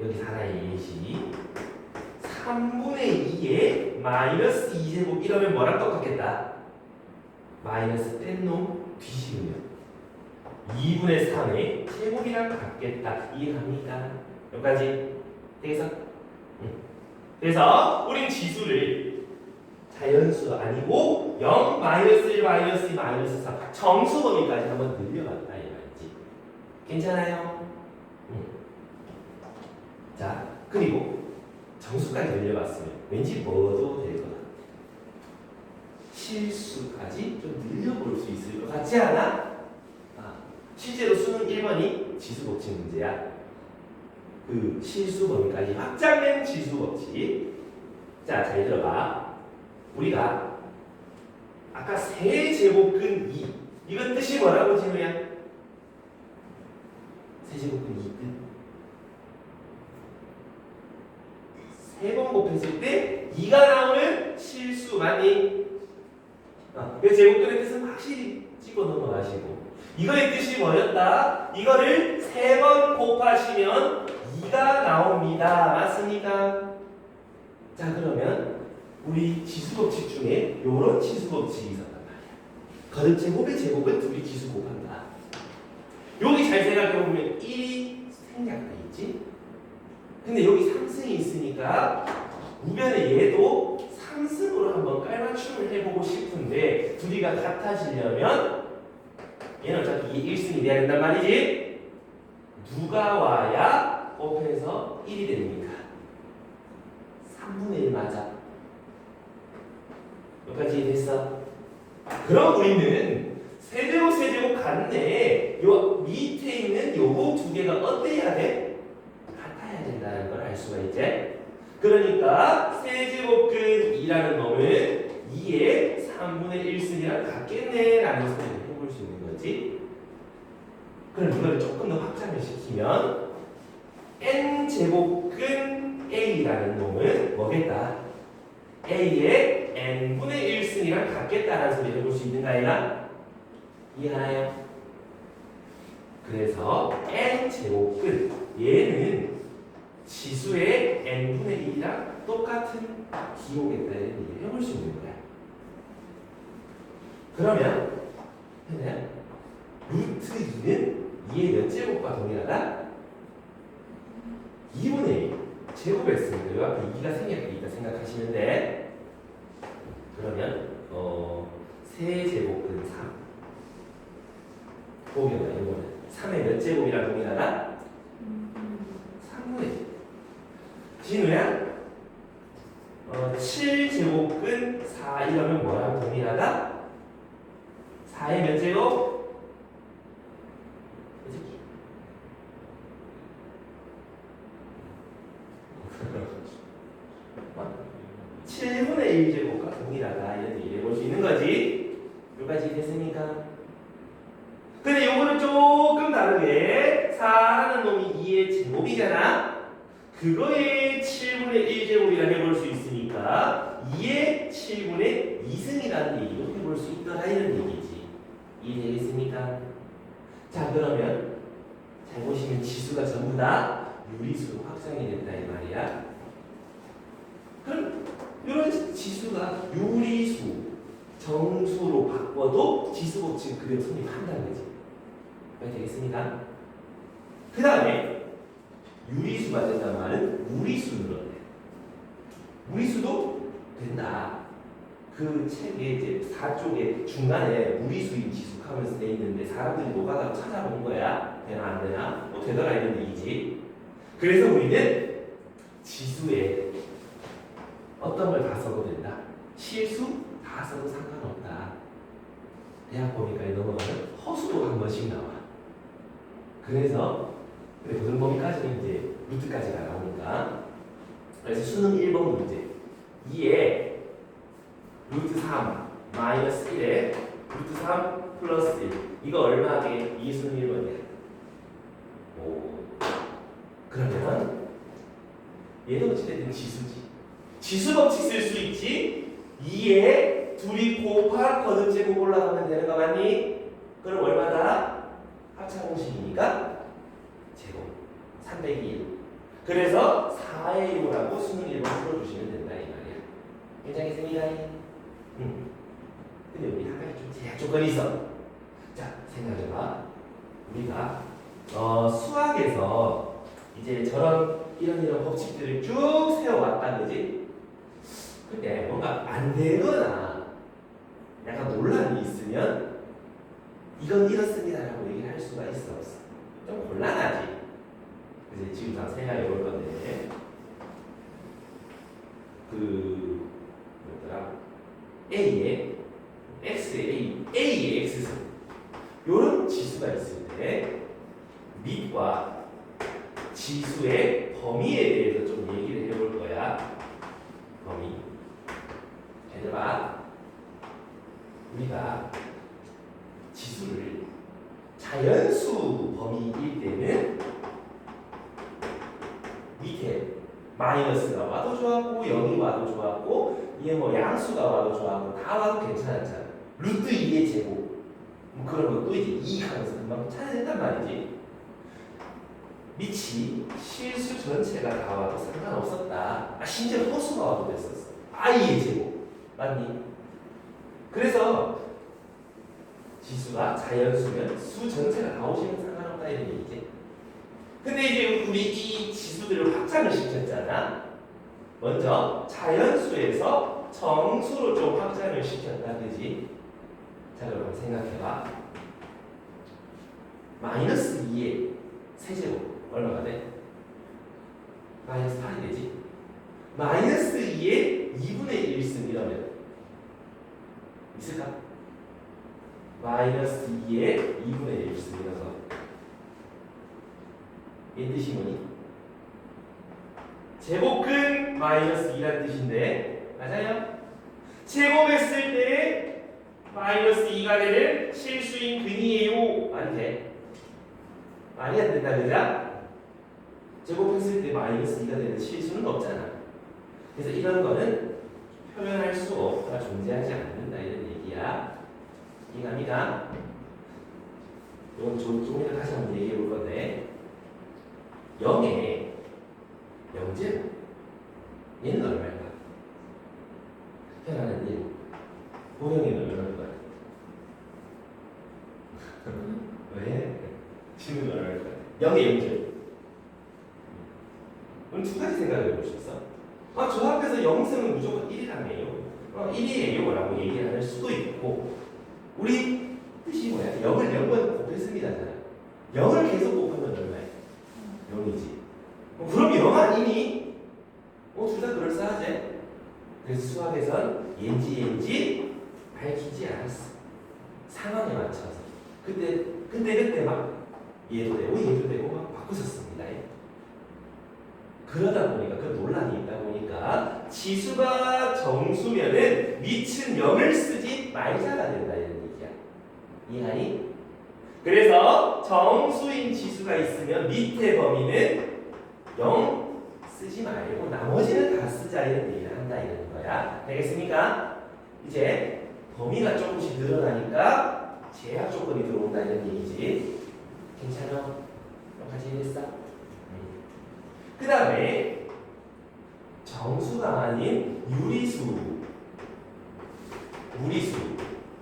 여기 하나의 예시 3분의 2에 마이너스 2제곱 이러면 뭐랑 똑같겠다? 마이너스 뺀 놈 뒤집으면 2분의 3의 제곱이랑 같겠다. 이해갑니까? 여기까지 되겠어? 그래서 우린 지수를 자연수 아니고 0, 마이너스 1, 마이너스 2, 마이너스 3 정수 범위까지 한번 늘려봤다 이 말이지. 괜찮아요? 자, 그리고 정수까지 늘려봤으면 왠지 뭐도 될 거다. 실수까지 좀 늘려볼 수 있을 것 같지 않아? 실제로 수능 1번이 지수법칙 문제야. 그 실수 범위까지 확장된 지수법칙. 자, 잘 들어봐. 우리가 아까 세제곱근 2 이건 뜻이 뭐라고 진우야? 세제곱근 2 뜻. 3번 곱했을 때 2가 나오는 실수 맞니? 그 제곱근의 뜻은 확실히 찍어 넘어가시고, 이거의 뜻이 뭐였다? 이거를 3번 곱하시면 2가 나옵니다. 맞습니까? 자, 그러면 우리 지수법칙 중에 이런 지수법칙이 있었단 말이야. 거듭 제곱의 제곱은 둘이 지수 곱한다. 여기 잘 생각해보면 1이 생략돼 있지? 근데 여기 3승이 있으니까 우변에 얘도 3승으로 한번 깔맞춤을 해보고 싶은데, 둘이가 같아지려면 얘는 어차피 1승이 돼야 된단 말이지. 누가 와야 곱해서 1이 됩니까? 3분의 1 맞아. 여기까지 됐어? 그럼 우리는 세제곱 세제곱 같네. 요 밑에 있는 요거 두 개가 어때야 돼? 같아야 된다는 걸 알 수가 있지. 그러니까 세제곱근 2라는 놈은 2의 3분의 1승이랑 같겠네 라는 소리를 해볼 수 있는 거지. 그럼 이걸 조금 더 확장을 시키면 n제곱근 a라는 놈은 뭐겠다? a의 n분의 1승이랑 같겠다라는 소리 해볼 수 있는가 아이가? 이해하나요? 그래서 n제곱근 얘는 지수의 n분의 1이랑 똑같은 기호겠다 이런 얘기를 해볼 수 있는 거야. 그러면 루트 2는 2의 몇 제곱과 동일하다? 2분의 1 제곱했으니까 이 앞에 2가 생겼다 생각하시면 돼. 그러면 세제곱근 3 보기나 이거는 3의 몇 제곱이랑 동일하다? 3분의 1 진우야 7제곱근 4 이러면 뭐랑 동일하다? 4의 몇 제곱? 7분의 1제곱과 동일하다 이렇게 얘기해 볼 수 있는 거지. 여기까지 됐습니까? 근데 요거는 조금 다르게 4라는 놈이 2의 제곱이잖아. 그거의 7분의 1제곱이라 해볼 수 있으니까 2의 7분의 2승이라는 얘기도 해볼 수 있더라 이런 얘기지. 이해되겠습니까? 자 그러면 잘 보시면 지수가 전부 다 유리수로 확장이 된다 이 말이야. 그럼 이런 지수가 유리수 정수로 바꿔도 지수 법칙 그대로 성립한다는 거지. 되겠습니까? 그 다음에 유리수가 된다는 말은 무리수를 넣네. 무리수도 된다. 그 책에 이제 4쪽에 중간에 무리수인 지수 하면서 돼 있는데 사람들이 노가다 찾아본 거야. 되나 안 되나? 뭐 되더라 이런 얘기지. 그래서 우리는 지수에 어떤 걸 다 써도 된다. 실수 다 써도 상관없다. 대학 보니까 넘어가면 허수도 한 번씩 나와. 그래서 고등 범위까지는 이제 루트까지가 나오니까. 그래서 수능 1번 문제 2에 루트 3 마이너스 1에 루트 3 플러스 1 이거 얼마게? 2 수능 1번이야. 오. 그러면 얘도 어찌됐든 지수지. 지수 법칙 쓸 수 있지. 2에 둘이 곱한 거듭제곱 올라가면 되는 거 맞니? 그럼 얼마다? 합차공식이니까 제곱 300이 1. 그래서 4의 1이라고 수능 1번 풀어주시면 된다 이 말이야. 괜찮겠습니까? 근데 우리 한 가지 좀 제약 조건이 있어. 자 생각해봐. 우리가 수학에서 이제 이런 법칙들을 쭉 세워왔다 그지? 근데 뭔가 안 되거나 약간 논란이 있으면 이건 이렇습니다라고 얘기를 할 수가 있어 없어? 좀 곤란하지. 그래서 지금 다 생각해 볼 건데 뭐더라? A에 X에 A에 X승 요런 지수가 있을 때 밑과 지수의 범위에 대해서 좀 얘기를 해볼 거야. 범위. 얘들아, 우리가 지수를 자연수 범위일 때는 밑에 마이너스가 와도 좋았고 0이 와도 좋았고 이게 뭐 양수가 와도 좋았고 다 와도 괜찮았잖아. 루트 2의 제곱 뭐 그런 것도 이제 2 하면서 금방 찾아야 된단 말이지. 밑이 실수 전체가 다 와도 상관없었다. 심지어 허수가 와도 됐었어. i의 제곱 맞니? 그래서 지수가 자연수면 수 전체가 다 오시면 상관없다 이런 얘기지. 근데 이제 우리 이 지수들을 확장을 시켰잖아. 먼저 자연수에서 정수로 좀 확장을 시켰다 그지? 자 그럼 생각해봐. 마이너스 2의 세제곱 얼마가 돼? 마이너스 8이 되지? 마이너스 2의 2분의 1승 이러면 있을까? 마이너스 2의 2분의 1승 이라서 이 뜻이 뭐니? 제곱근 마이너스 2라는 뜻인데 맞아요? 제곱했을 때 마이너스 2가 되는 실수인 근이에요. 안 돼. 말이 안 된다, 그죠? 제곱했을 때 마이너스 2가 되는 실수는 없잖아. 그래서 이런 거는 표현할 수 없다, 존재하지 않는다 이런 얘기야. 이해갑니까? 이건 조금 이따 다시 한번 얘기해 볼 건데 0에 영제로 얘는 얼마일까? 태어나는 1 고영이는 얼마일 거야? 왜? 질문 얼마일 거야? 0의 영제. 그럼 두 가지 생각을 해볼 수 있어. 저 앞에서 0승은 무조건 1이라며요. 1이에요 라고 얘기를 할 수도 있고 우리 뜻이 뭐야? 0을 0번 곱했습니다. 0을 계속 곱하면 얼마야? 0이지. 그럼 0 아니니? 둘 다 그럴싸하지? 그래서 수학에선 옌지 밝히지 않았어. 상황에 맞춰서. 그때 막 얘도 되고 막 바꾸셨습니다. 그러다 보니까 그 논란이 있다 보니까 지수가 정수면은 밑은 0을 쓰지 말자가 된다 이런 얘기야. 이해하니? 그래서 정수인 지수가 있으면 밑에 범위는 0 쓰지 말고 나머지는 다 쓰자 이런 얘기를 한다 이런 거야. 되겠습니까? 이제 범위가 조금씩 늘어나니까 제약 조건이 들어온다 이런 얘기지. 괜찮아? 같이 이해했어? 그 다음에 정수가 아닌 유리수, 무리수,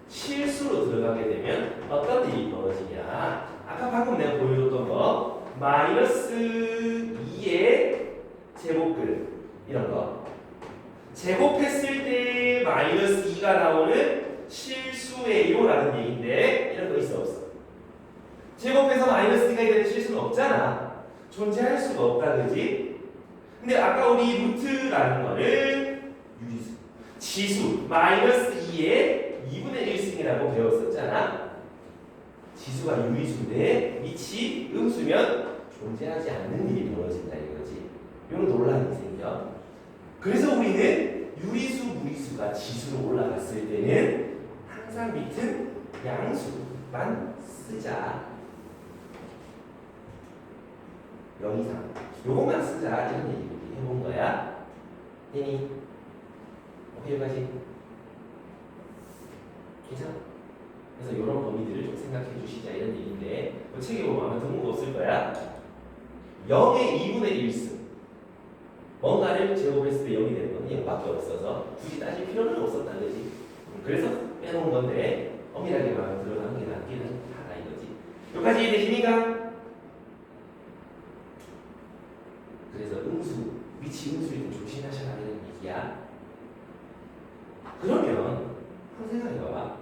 실수로 들어가게 되면 어떤 일이 벌어지냐. 아까 방금 내가 보여줬던 거 마이너스 2의 제곱근 이런 거 제곱했을 때 마이너스 2가 나오는 실수예요 라는 얘기인데 이런 거 있어 없어? 제곱해서 마이너스 2가 되는 실수는 없잖아. 존재할 수가 없다, 그지? 근데 아까 우리 루트라는 거는 유리수, 지수, 마이너스 2의 2분의 1승이라고 배웠었잖아. 지수가 유리수인데 밑이 음수면 존재하지 않는 일이 벌어진다 이거지. 이런 논란이 생겨. 그래서 우리는 유리수, 무리수가 지수로 올라갔을 때는 항상 밑은 양수만 쓰자. 0 이상 요것만 쓰자 이런 얘기 해본 거야. 되니? 여기까지 괜찮아? 그래서 이런 범위들을 좀 생각해 주시자 이런 얘기인데 책에 보면 아마 드문 거 없을 거야. 0의 2분의 1승 뭔가를 제곱했을 때 0이 되는 건 0밖에 없어서 굳이 따질 필요는 없었다는 거지. 그래서 빼놓은 건데 엄밀하게만 들어가는 게 낫기는 하다 이거지. 여기까지 이해되십니까? 그래서 음수, 위치 음수일 때 조심하셔라는 얘기야. 그러면 한번 생각해봐봐.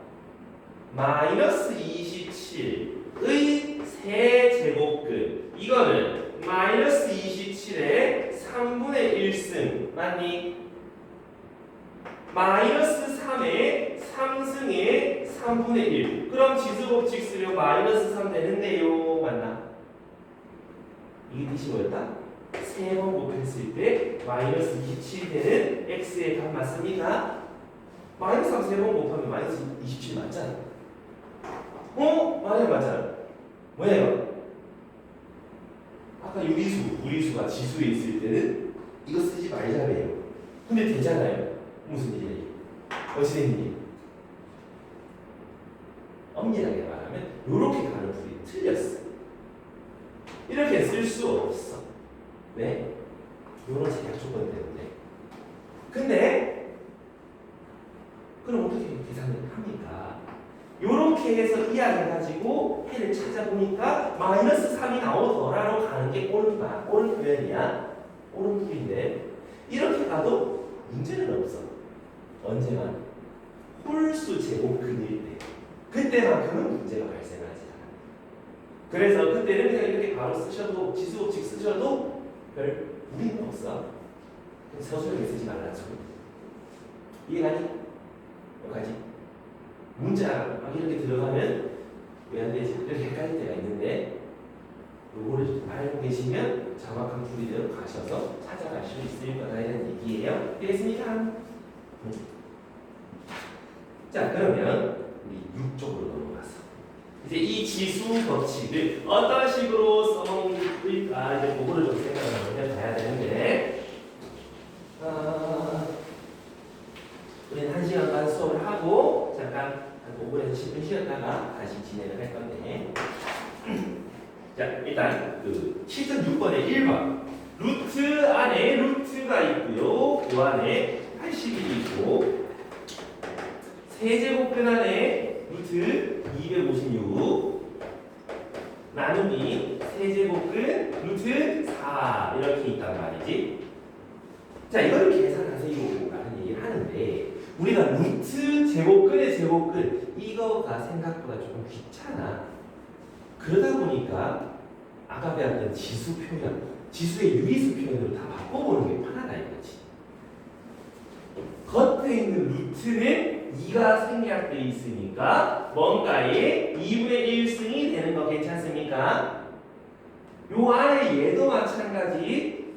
마이너스 27의 세제곱근 이거는 마이너스 27의 3분의 1승 맞니? 마이너스 3의 3승의 3분의 1 그럼 지수법칙 쓰면 마이너스 3 되는데요 맞나? 이게 뜻이 뭐였다? 3번 곱했을 때 마이너스 27이 되는 x의 값 맞습니까? 마이너스 3 3번 곱하면 마이너스 27 맞잖아. 맞잖아. 뭐야 이거? 아까 유리수, 무리수가 지수에 있을 때는 이거 쓰지 말자래요. 근데 되잖아요. 무슨 일이에요? 어찌 된 일이에요? 엄밀하게 말하면 이렇게 가는 풀이 틀렸어. 이렇게 쓸 수 없어. 왜? 이런 제약 조건 때문에. 근데 그럼 어떻게 계산을 합니까? 이렇게 해서 이해해가지고 해를 찾아보니까 마이너스 3이 나오더라로 가는 게 옳은 표현이야. 옳은 풀인데 이렇게 가도 문제는 없어. 언제만? 홀수 제곱근일 때. 그때만큼은 문제가 발생하지 않아. 그래서 그때는 그냥 이렇게 바로 쓰셔도 지수법칙 쓰셔도 별 무리는 없어. 서술형에 쓰지 말라는 소리. 이해가니? 여기까지. 문자 막 이렇게 들어가면 왜 안 되지? 이렇게 헷갈릴 때가 있는데 요거를 좀 알고 계시면 정확한 풀이대로 가셔서 찾아갈 수 있을 거다 이런 얘기예요. 되겠습니까? 자 그러면 우리 6쪽으로 넘어가서 이제 이 지수 법칙을 어떤 식으로 써먹을까 이제 그거를 좀 생각을 해봐야 되는데 우리는 1시간간 수업을 하고 잠깐 한 5분에서 10분 쉬었다가 다시 진행을 할 건데 자 일단 그 7.6번의 1번 루트 안에 루트가 있고요 그 안에 80이 있고 세제곱근 안에 루트 256 나누기 세제곱근 루트 4 이렇게 있단 말이지. 자 이걸 계산하세요라는 얘기를 하는데 우리가 루트 제곱근의 제곱근 이거가 생각보다 조금 귀찮아. 그러다 보니까 아까 배웠던 지수 표현, 지수의 유리수 표현으로 다 바꿔보는 게 편하다 이거지. 겉에 있는 루트는 2가 생략되어 있으니까 뭔가의 2분의 1승이 되는 거 괜찮습니까? 요 안에 얘도 마찬가지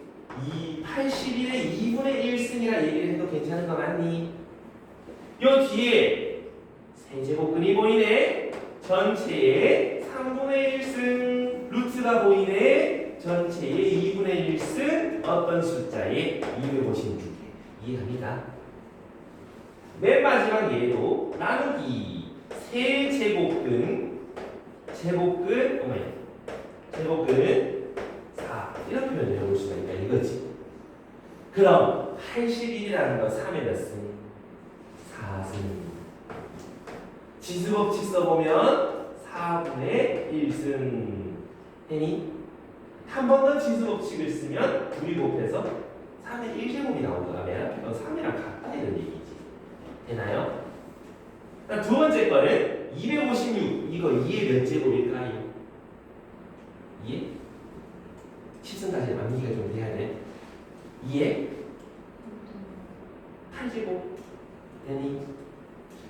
81의 2분의 1승이라 얘기를 해도 괜찮은 거 맞니? 요 뒤에 세제곱근이 보이네. 전체의 3분의 1승 루트가 보이네. 전체의 2분의 1승 어떤 숫자에 256개 이해합니다? 맨 마지막 얘도 나누기 세제곱근 제곱근 4 이런 표현을 해볼 수가 있다 이거지. 그럼 81이라는 건 3의 몇 승? 4승. 지수법칙 써보면 4분의 1승 되니 한 번 더 지수법칙을 쓰면 둘이 곱해서 3의 1제곱이 나오더라. 맨 앞에 건 3이랑 같다 이런 얘기지. 되나요? 두 번째 거는 256 이거 2의 몇 제곱일까요? 2의 10승까지 암기가 좀 돼야 돼. 2의 8제곱 되니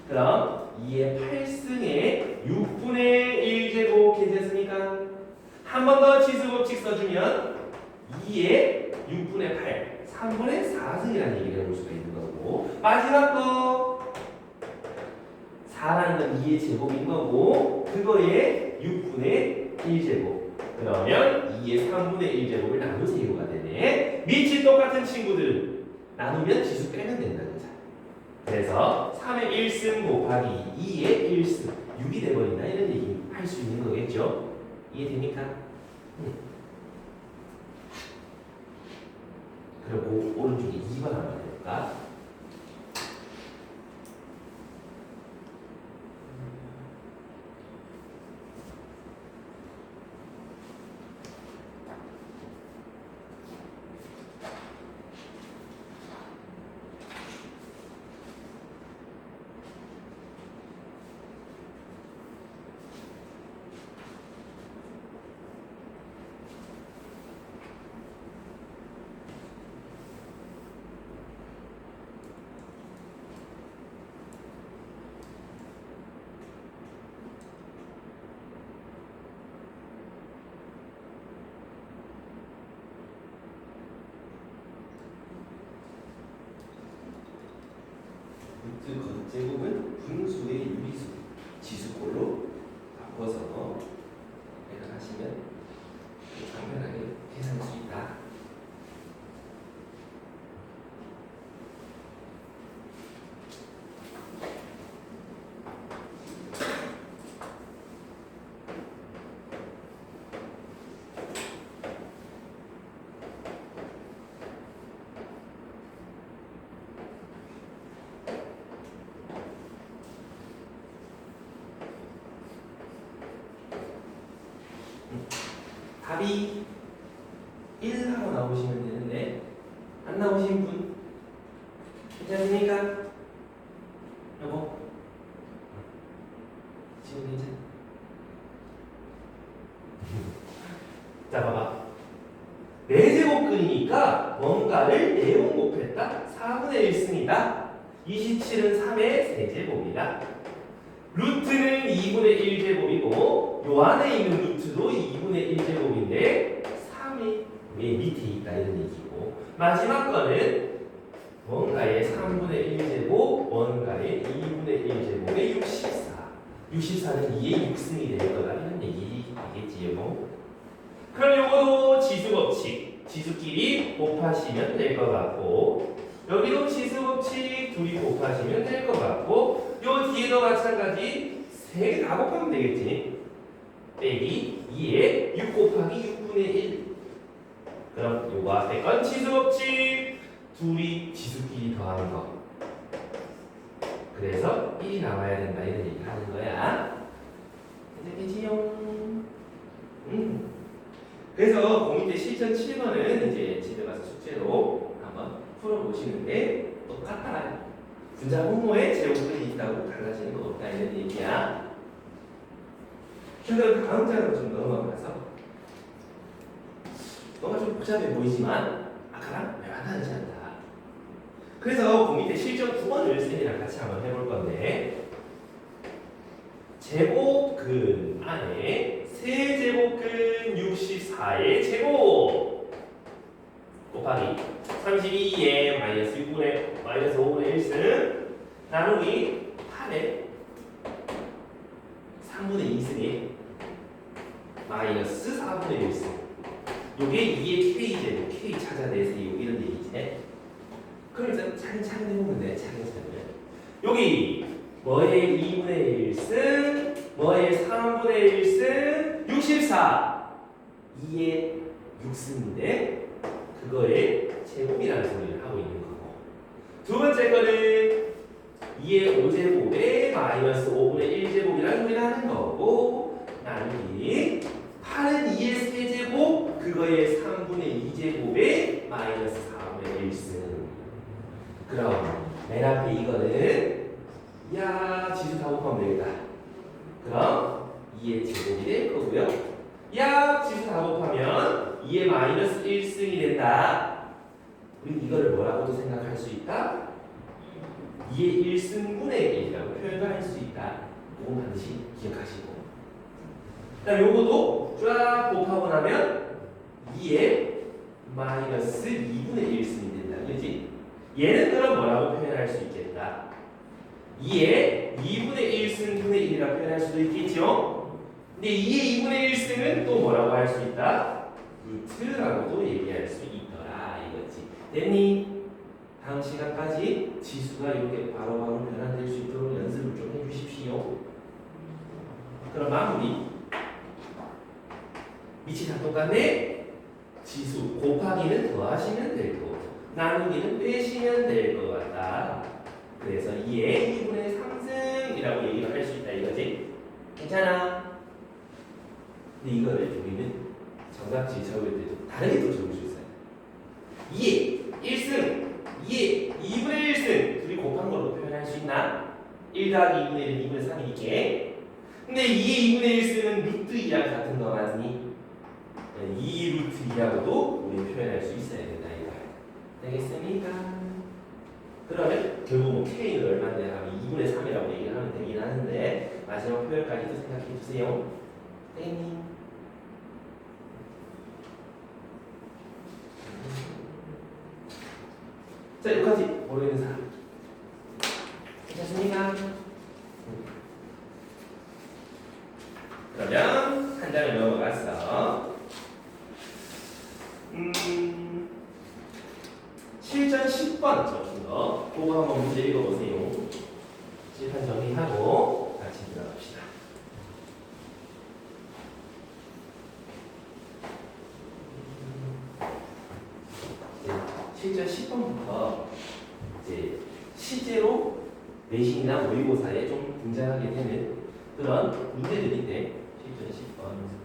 그럼 2의 8승에 6분의 1제곱 괜찮습니까? 한 번 더 지수법칙 써주면 2의 6분의 8 3분의 4승이라는 얘기를 해볼 수가 있는 거고 마지막 거 4라는 건 2의 제곱인 거고 그거에 6분의 1제곱 그러면 2의 3분의 1제곱을 나누세요가 되네. 밑이 똑같은 친구들 나누면 지수 빼면 된다는 자. 그래서 3의 1승 곱하기 2의 1승 6이 돼버린다 이런 얘기 할 수 있는 거겠죠? 이해됩니까? 그리고 오른쪽에 2번 한번 해볼까? 루트 겉제곱은 분수의 유리수 지수꼴로 바꿔서 계산하시면 간편하게 계산할 수 있다. 답이 1 하고 나오시면 되는데 안 나오신 분 괜찮습니까? 여보 지금 괜찮아? 자 봐봐 4제곱근이니까 뭔가를 4번 곱했다 4분의 1승이다 27은 3의 세제곱이다 루트는 2분의 1제곱이고 요 안에 있는 루트도 2분의 1제곱인데 3이 왜 밑에 있다 이런 얘기고 마지막 거는 뭔가의 3분의 1제곱 뭔가의 2분의 1제곱의 64 64는 2의 6승이 될 거다 이런 얘기겠지요. 그럼 요거도 지수법칙, 지수끼리 곱하시면 될 것 같고, 여기도 지수법칙 둘이 곱하시면 될 것 같고, 요 뒤에도 마찬가지 3개 다 곱하면 되겠지. 빼기 2에 6 곱하기 6분의 1. 그럼 요거 앞에 건 지수법칙 둘이 지수끼리 더하는 거. 그래서 1이 나와야 된다 이런 얘기를 하는 거야. 되겠지요? 그래서 고3 때 실전 7번은 이제 집에 가서 숙제로 한번 풀어보시는데 똑같아. 분자 분모에 제곱근이 있다고 달라지는 거 없다 이런 얘기야. 그래서 다음 장으로 좀 넘어가서 뭔가 좀 복잡해 보이지만 아까랑 매우 다르지 않다. 그래서 고3 때 실전 9번을 쌤이랑 같이 한번 해볼 건데 제곱근 안에 세제곱근 64의 제곱 곱하기 32의 마이너스 6분의 마이너스 5분의 1승 나누기 8의 3분의 2승이 마이너스 4분의 1승 요게 2의 k제곱 k 찾아내세요 이런 얘기지. 그럼 일단 차근차근 해보면 돼. 차근차근 여기 뭐의 2분의 1승 뭐의 3분의 1승 64 2의 6승인데 그거의 제곱이라는 소리를 하고 있는 거고, 두 번째 거는 2의 5제곱에 마이너스 5분의 1제곱이라는 소리를 하는 거고, 나누기 8은 2의 세제곱 그거의 3분의 2제곱에 마이너스 4분의 1승. 그럼 맨 앞에 이거는 야 지수 다 곱하면 되겠다. 그럼 2의 제곱이 될 거고요. 야 지수 다 곱하면 2의 마이너스 1승이 된다. 우리 이거를 뭐라고도 생각할 수 있다? 2의 1승분의 1이라고 표현을 할 수 있다. 이건 반드시 기억하시고, 그다음 요거도 쫙 곱하고 나면 2의 마이너스 2분의 1승이 된다. 그렇지? 얘는 그럼 뭐라고 표현할 수 있겠다? 2의 2분의 1승분의 1이라고 표현할 수도 있겠죠? 근데 2의 2분의 1승은 또 뭐라고 할 수 있다? 루트라고도 얘기할 수 있더라 이거지. 됐니? 다음 시간까지 지수가 이렇게 바로바로 변환될 수 있도록 연습을 좀 해주십시오. 그럼 마무리. 밑이 다 똑같네? 지수 곱하기는 더하시면 될 거고 나누기는 빼시면 될 것 같다. 그래서 2의 2분의 3승이라고 얘기를 할 수 있다 이거지. 괜찮아? 근데 이거를 우리는 정답지 적을 때도 다르게 또 적을 수 있어요. 2의 1승, 2의 2분의 1승 둘이 곱한 걸로 표현할 수 있나? 1 더하기 2분의 1은 2분의 3이니까. 근데 2의 2분의 1승은 루트 2랑 같은 거 맞니? 2 루트 2라고도 우리 표현할 수 있어야 된다 이거. 되겠습니까? 그러면 결국 뭐 k는 얼마인데 하면 2분의 3이라고 얘기를 하면 되긴 하는데 마지막 표현까지도 생각해 주세요. 땡. 자, 여기까지 모르겠는 사람 괜찮습니까? 그러면 한 장을 넘어갔어. 실전 10번 적은 거 그거 한번 문제 읽어보세요. 칠판 정리하고 같이 들어갑시다. 실전 10번부터 이제 실제로 내신이나 모의고사에 좀 등장하게 되는 그런 문제들인데 실전 10번.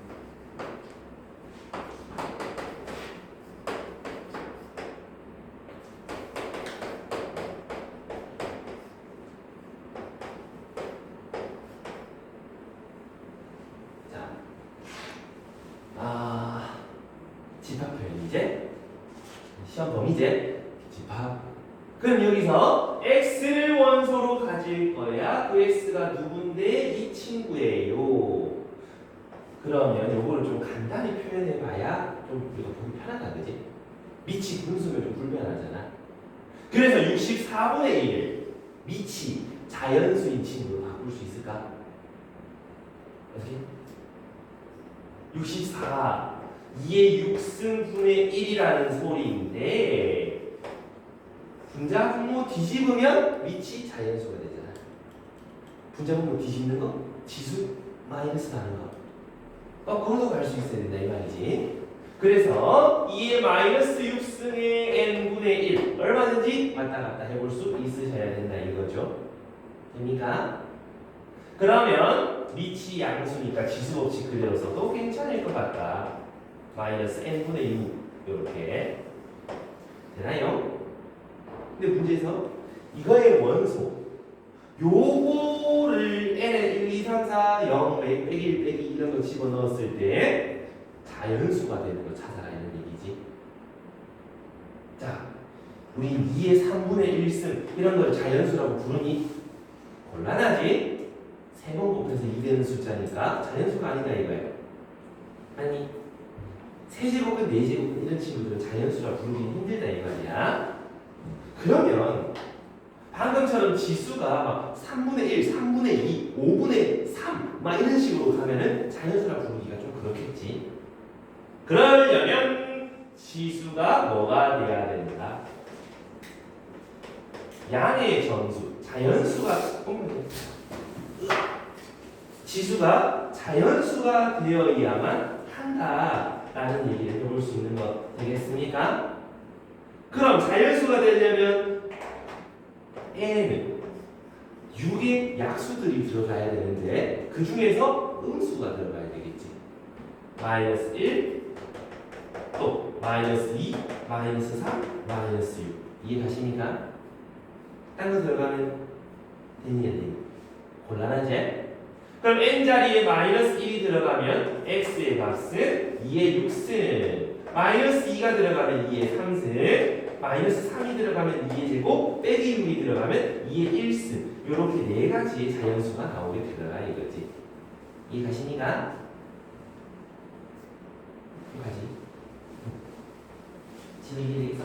집합 표현이제 시험 범위제 집합. 그럼 여기서 x를 원소로 가질 거야. 그 x가 누군데 이 친구예요. 그러면 요거를 좀 간단히 표현해 봐야 좀 우리가 보기 편하다 그지? 밑이 분수면 좀 불편하잖아. 그래서 64분의 1을 밑이 자연수인 친구로 바꿀 수 있을까? 어떻게? 64 2의 6승분의 1이라는 소리인데 분자분모 뒤집으면 위치 자연수가 되잖아. 분자분모 뒤집는 거 지수 마이너스 나는 거. 거꾸로도 갈 수 있어야 된다 이 말이지. 그래서 2의 마이너스 6승의 n분의 1 얼마든지 왔다 갔다 해볼 수 있으셔야 된다 이거죠. 됩니까? 그러면 위치 양수니까 지수 법칙 그대로 써도 괜찮을 것 같다. 마이너스 n분의 6 이렇게 되나요? 근데 문제에서 이거의 원소 요거를 n에 1, 2, 3, 4, 0, 100, 1, 102 이런 거 집어넣었을 때 자연수가 되는 거 찾아라 이런 얘기지. 자, 우리 2의 3분의 1승 이런 걸 자연수라고 부르니 곤란하지? 3번 곱해서 2 되는 숫자니까 자연수가 아니다 이거예요. 아니 세제곱은 네제곱은 이런 친구들은 자연수라 부르기 힘들다 이 말이야. 그러면 방금처럼 지수가 막 3분의 1, 3분의 2, 5분의 3 막 이런 식으로 가면은 자연수라 부르기가 좀 그렇겠지. 그러려면 지수가 뭐가 돼야 된다? 양의 정수, 자연수가 지수가 자연수가 되어야만 한다라는 얘기를 해볼 수 있는 것 되겠습니까? 그럼 자연수가 되려면 n은 6의 약수들이 들어가야 되는데 그 중에서 음수가 들어가야 되겠지. 마이너스 1, 또 마이너스 2, 마이너스 3, 마이너스 6 이해가십니까? 딴 거 들어가면 되니 안 되니? 곤란하지? 그럼 n자리에 마이너스 1이 들어가면 x의 값은 2의 6승, 마이너스 2가 들어가면 2의 3승, 마이너스 3이 들어가면 2의 제곱, 빼기 6이 들어가면 2의 1승. 이렇게 네 가지의 자연수가 나오게 되더라 이거지. 이해가십니까? 이해가지? 지금 이해되겠어?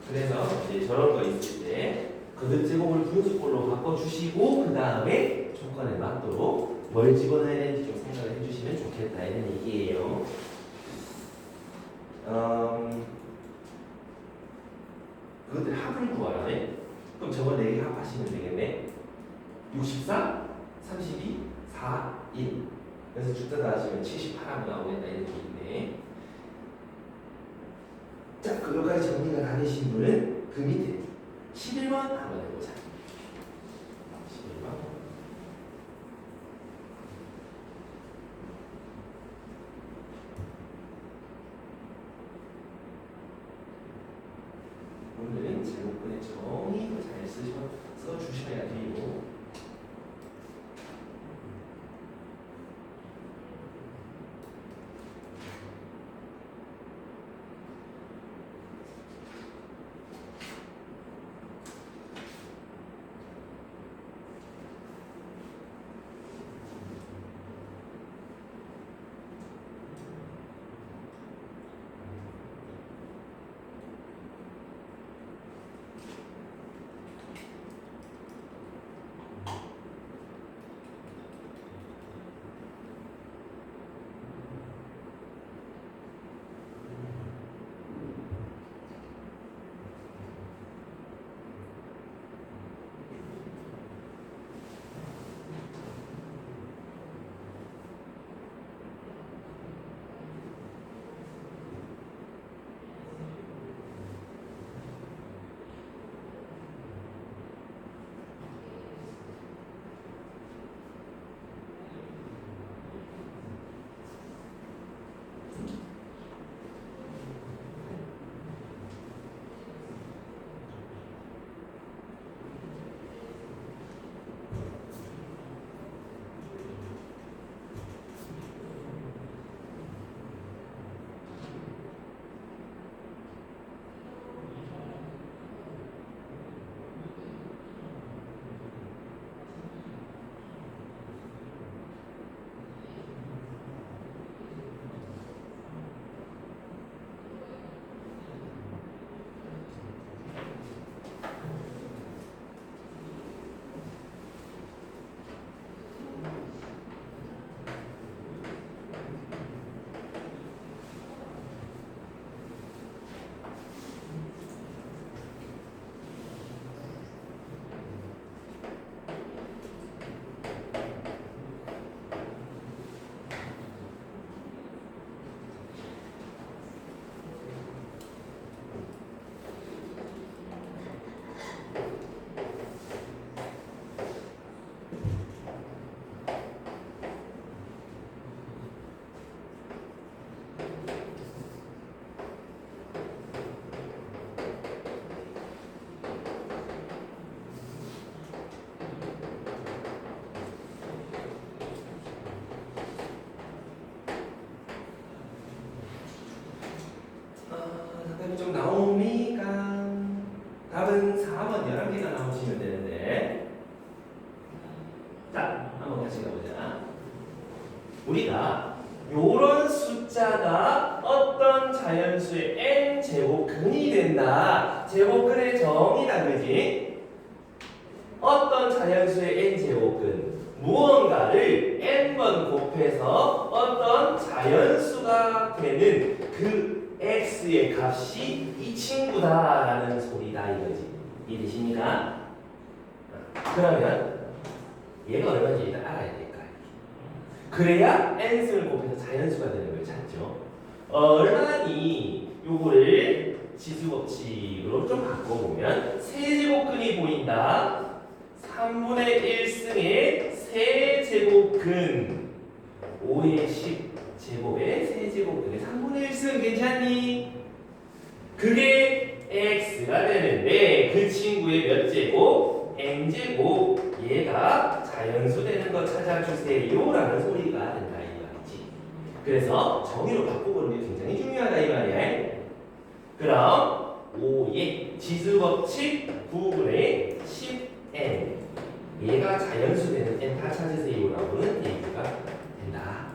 그래서 이제 저런 거 있을 때 거듭제곱을 분수꼴로 바꿔주시고 그 다음에 조건에 맞도록 뭘 집어넣어야 되는지 좀 생각을 해주시면 좋겠다 이런 얘기예요. 그것들 합을 구하라네. 그럼 저거 4개 합하시면 되겠네. 64, 32, 4, 1 그래서 죽다 하시면 78하고 나오겠다 이런 얘기인데, 자 그거까지 정리가 다 되신 분은 그 밑에 11번 한번 해보자. 11번. 오늘은 제목분의 정의도 잘 써주셔야 돼요. 좀 나옵니까? 답은 4번 11개가 나오시면 되는데. 자, 한번 같이 가보자. 우리가 요런 숫자가 어떤 자연수의 n 제곱근이 된다. 제곱근의 정의다, 그지? 어떤 자연수의 n 제곱근 무언가를 n번 곱해서 어떤 자연수가 되는 그 x의 값이 이 친구다라는 소리다 이거지. 이해되십니까? 그러면 얘가 얼마인지 일단 알아야 될까? 그래야 n승을 곱해서 자연수가 되는 걸 찾죠. 얼마니 요거를 지수법칙으로 좀 바꿔보면 세제곱근이 보인다. 3분의 1승의 세제곱근 5의 10 제곱의 세제곱근의 3분의 1승 괜찮니? 그게 x가 되는데 그 친구의 몇 제곱? n제곱 얘가 자연수 되는 거 찾아주세요 라는 소리가 된다 이 말이지. 그래서 정의로 바꿔보는 게 굉장히 중요하다 이 말이야. 그럼 5의 지수법칙 9분의 10n 얘가 자연수 되는 n 다 찾으세요 라고는 얘기가 된다.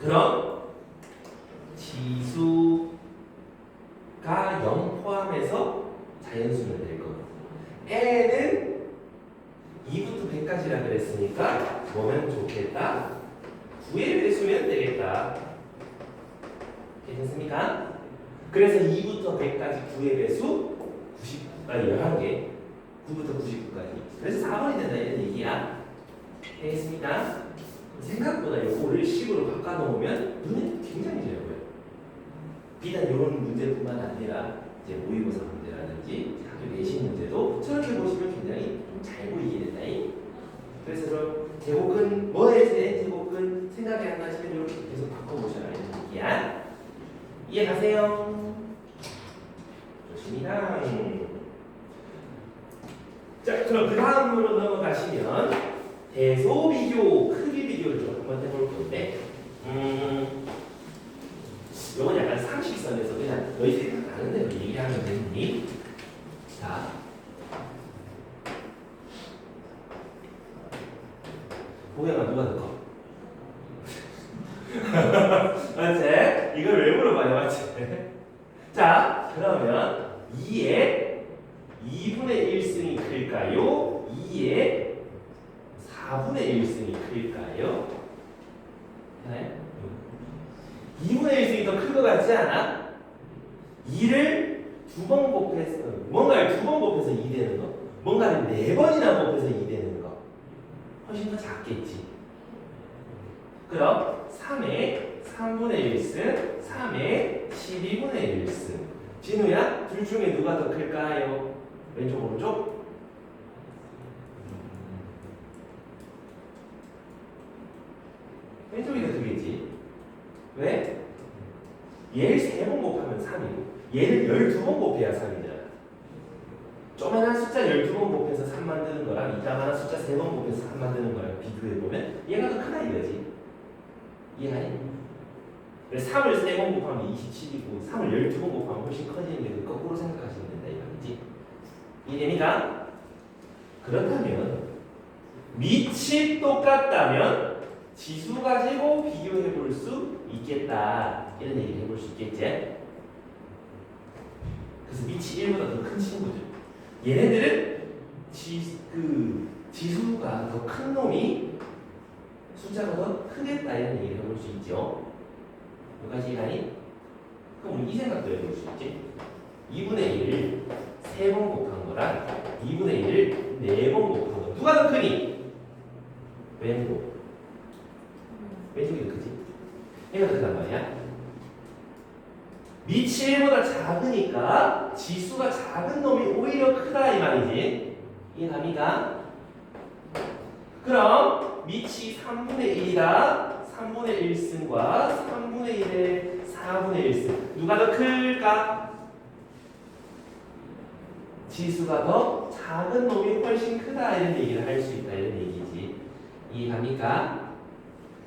그럼 지수가 0 포함해서 자연수는 될 거고 n은 2부터 100까지라 그랬으니까 뭐면 좋겠다? 9의 배수면 되겠다. 괜찮습니까? 그래서 2부터 100까지 9의 배수 11개 9부터 99까지 그래서 4번이 된다 이런 얘기야. 되겠습니까? 생각보다 요거를 10으로 바꿔놓으면 눈에 굉장히 잘 보여요. 비단 이런 문제뿐만 아니라 이제 모의고사 문제라든지 학교 내신 문제도 저렇게 보시면 굉장히 좀 잘 보이게 된다. 그래서 좀 제곱근 뭐에 제 제곱근 생각이 안 나시면 이렇게 계속 바꿔보셔라 이런 얘기야. 이해가세요? 좋습니다. 자, 그럼 그 다음으로 넘어가시면 대소 비교, 크기 비교를 좀 한번 해볼 건데, 요건 약간 상식선에서 그냥 너희 생각나는 대로 얘기하면 되니. 자, 보경아 누가 더 커? 맞지? 이걸 왜 물어봐요, 맞지? 자, 그러면 2의 2분의 1승이 클까요? 2의 4분의 1승이 클까요? 네? 2분의 1승이 더 큰 것 같지 않아? 2를 2번 곱해서 뭔가를 2번 곱해서 2 되는 거 뭔가를 4번이나 곱해서 2 되는 거 훨씬 더 작겠지. 그럼 3의 3분의 1승 3의 12분의 1승 진우야 둘 중에 누가 더 클까요? 왼쪽 오른쪽? 왼쪽이 더 크겠지. 왜? 얘를 3번 곱하면 3이고 얘를 12번 곱해야 3이잖아. 조그만한 숫자 12번 곱해서 3 만드는 거랑 이따만한 숫자 3번 곱해서 3 만드는 거랑 비교해보면 얘가 더 크다 이거지. 이해하니? 3을 3번 곱하면 27이고 3을 12번 곱하면 훨씬 커지는 게 거꾸로 생각하시면 된다 이거지. 이해됩니까? 그렇다면 밑이 똑같다면 지수 가지고 비교해 볼 수 있겠다 이런 얘기를 해볼 수 있겠지. 그래서 밑이 1보다 더 큰 친구죠. 얘네들은 지수가 더 큰 놈이 숫자가 더 크겠다 이런 얘기를 해볼 수 있죠. 몇 가지 이해하니? 그럼 우리 이 생각도 해볼 수 있지. 2분의 1을 3번 곱한 거랑 2분의 1을 4번 곱한 거 누가 더 크니? 왼쪽. 왼쪽이 더 크지? 얘가 더 크단 말이야. 밑이 1보다 작으니까 지수가 작은 놈이 오히려 크다 이 말이지. 이해갑니까? 그럼 밑이 3분의 1이다. 3분의 1승과 3분의 1의 4분의 1승 누가 더 클까? 지수가 더 작은 놈이 훨씬 크다 이런 얘기를 할 수 있다 이런 얘기지. 이해갑니까?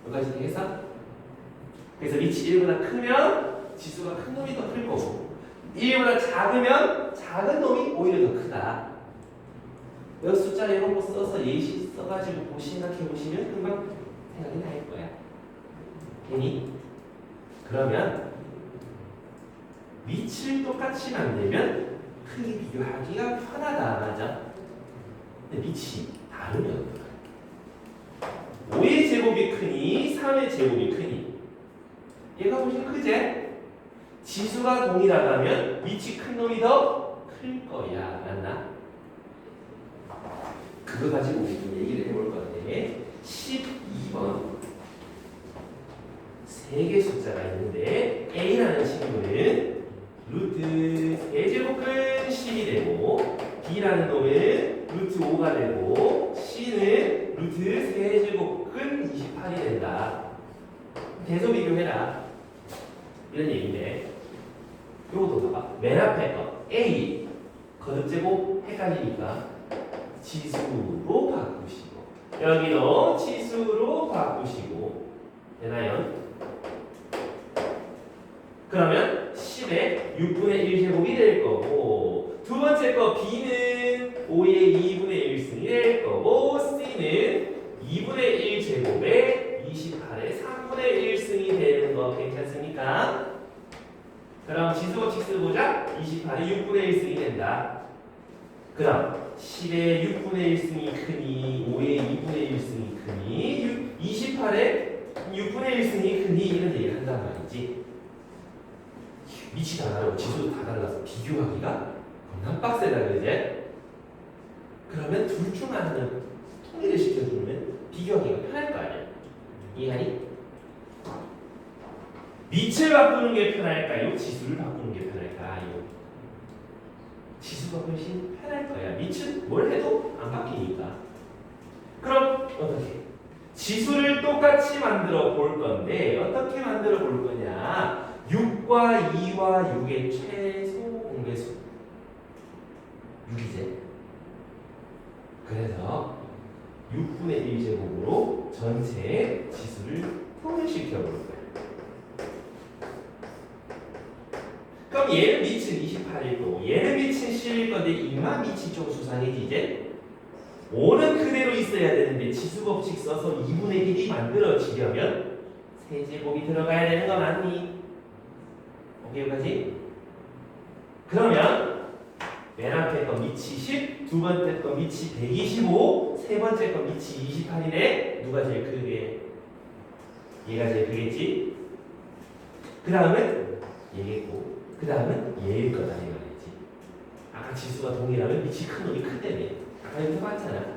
여기까지 되겠어? 그래서 밑이 1보다 크면 지수가 큰 놈이 더 클 거고 1보다 작으면 작은 놈이 오히려 더 크다. 여기 숫자 이런 거 써서 예시 써가지고 생각해 보시면 금방 생각이 날 거야. 괜히? 그러면 밑을 똑같이 만들면 크기 비교하기가 편하다. 맞아? 근데 밑이 다르면 5의 제곱이 크니 3의 제곱이 크니 얘가 훨씬 크지? 지수가 동일하다면 밑이 큰 놈이 더 클 거야. 맞나? 그거 가지고 우리 좀 얘기를 해볼 건데 12번 세 개 숫자가 있는데 A라는 친구는 루트 세제곱근 10이 되고 B라는 놈은 루트 5가 되고 C는 루트 세제곱근 28이 된다. 대소 비교해라. 이런 얘기인데 요것도 봐봐. 맨 앞에 거 A 거듭제곱 헷갈리니까 지수로 바꾸시고 여기도 지수로 바꾸시고 되나요? 그러면 10의 6분의 1제곱이 될 거고 두 번째 거 B는 5의 2분의 1승이 될 거고 C는 2분의 1제곱에 28의 3분의 1승이 되는 거 괜찮습니까? 그럼 지수법칙 보자. 28의 6분의 1승이 된다. 그럼 10의 6분의 1승이 크니 5의 2분의 1승이 크니 28의 6분의 1승이 크니 이런 얘기를 한단 말이지. 밑이 다 다르고 지수도 다 달라서 비교하기가 겁나 빡세다. 그지? 그러면 둘 중 하나는 통일을 시켜주면 비교하기가 편할 거 아니야. 이해하니? 밑을 바꾸는 게 편할까요? 지수를 바꾸는 게 편할까요? 지수가 훨씬 편할 거야. 밑은 뭘 해도 안 바뀌니까. 그럼 어떻게? 지수를 똑같이 만들어 볼 건데 어떻게 만들어 볼 거냐? 6과 2와 6의 최소 공배수 6이제. 그래서 6분의 1제곱으로 전체 지수를 통일시켜 볼 거야. 그럼 얘는 밑은 28일 거고 얘는 밑은 10일 건데 이만 밑이 좀 수상해지 이제. 5는 그대로 있어야 되는데 지수법칙 써서 2분의 1이 만들어지려면 세제곱이 들어가야 되는 거 맞니? 오케이 여기까지? 그러면 맨 앞에 거 밑이 10, 두 번째 거 밑이 125, 세 번째 거 밑이 28이네. 누가 제일 크게? 얘가 제일 크겠지? 그 다음은 얘겠고 그 다음은 얘일 거다 이 말이지. 아까 지수가 동일하면 밑이 큰 놈이 크다며. 아까 여기서 봤잖아.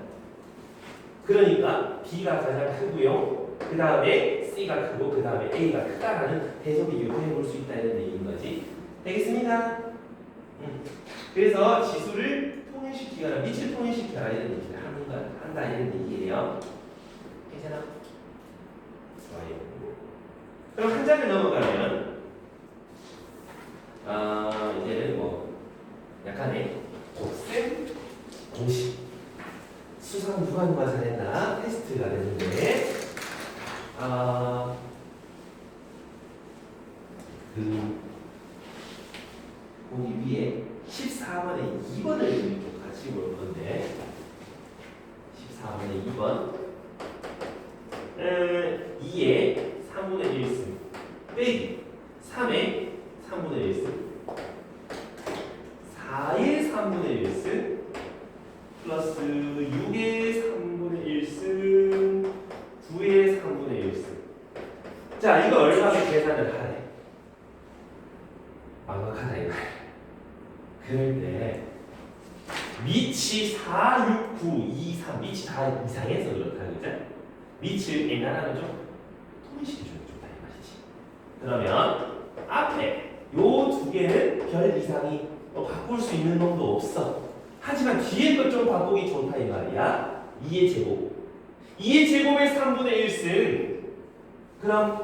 그러니까 B가 가장 크고요. 그 다음에 C가 크고 그 다음에 A가 크다라는 대소 비교를 해볼 수 있다 이런 얘기인 거지. 되겠습니다? 그래서 지수를 통일시키거나 밑을 통일시켜라 이런 얘기를 한다 이런 얘기예요. 괜찮아? 좋아요. 그럼 한 장을 넘어가면 이제는 뭐 약간의 곱셈 공식 수상 누가 잘했나 테스트가 되는데 거기 위에 14번에 2번을 이렇게 같이 볼 건데 14번에 2번 2의 3분의 1승 빼기 3의 3분의 1승 4의 3분의 1승 플러스 6의 3분의 1승 9의 3분의 1승. 자 이거 얼마나 계산을 하래? 막막하다 이거. 그럴 때 밑이 4, 6, 9, 2, 3 밑이 다 이상해서 그렇다 그죠? 밑을 엔간하면 좀 통일시켜주면 좋다 이 말이지. 그러면 앞에 요 두 개는 별 이상이 바꿀 수 있는 놈도 없어. 하지만 뒤에 것 좀 바꾸기 좋다 이 말이야. 2의 제곱 2의 제곱의 3분의 1승 그럼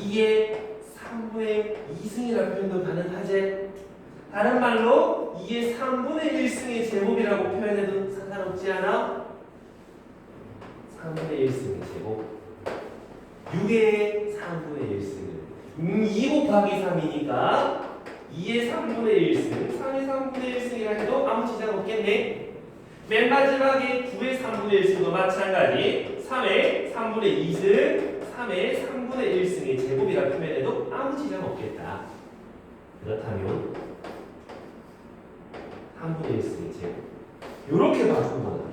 2의 3분의 2승이라는 표현도 가능하지. 다른 말로 2의 3분의 1승의 제곱이라고 표현해도 상관없지 않아? 3분의 1승의 제곱 6의 3분의 1승은 2 곱하기 3이니까 2의 3분의 1승, 3의 3분의 1승이라 해도 아무 지장 없겠네. 맨 마지막에 9의 3분의 1승도 마찬가지. 3의 3분의 2승, 3의 3분의 1승의 제곱이라 표현해도 아무 지장 없겠다. 그렇다면 3분의 1승의 제곱. 이렇게 바꾸면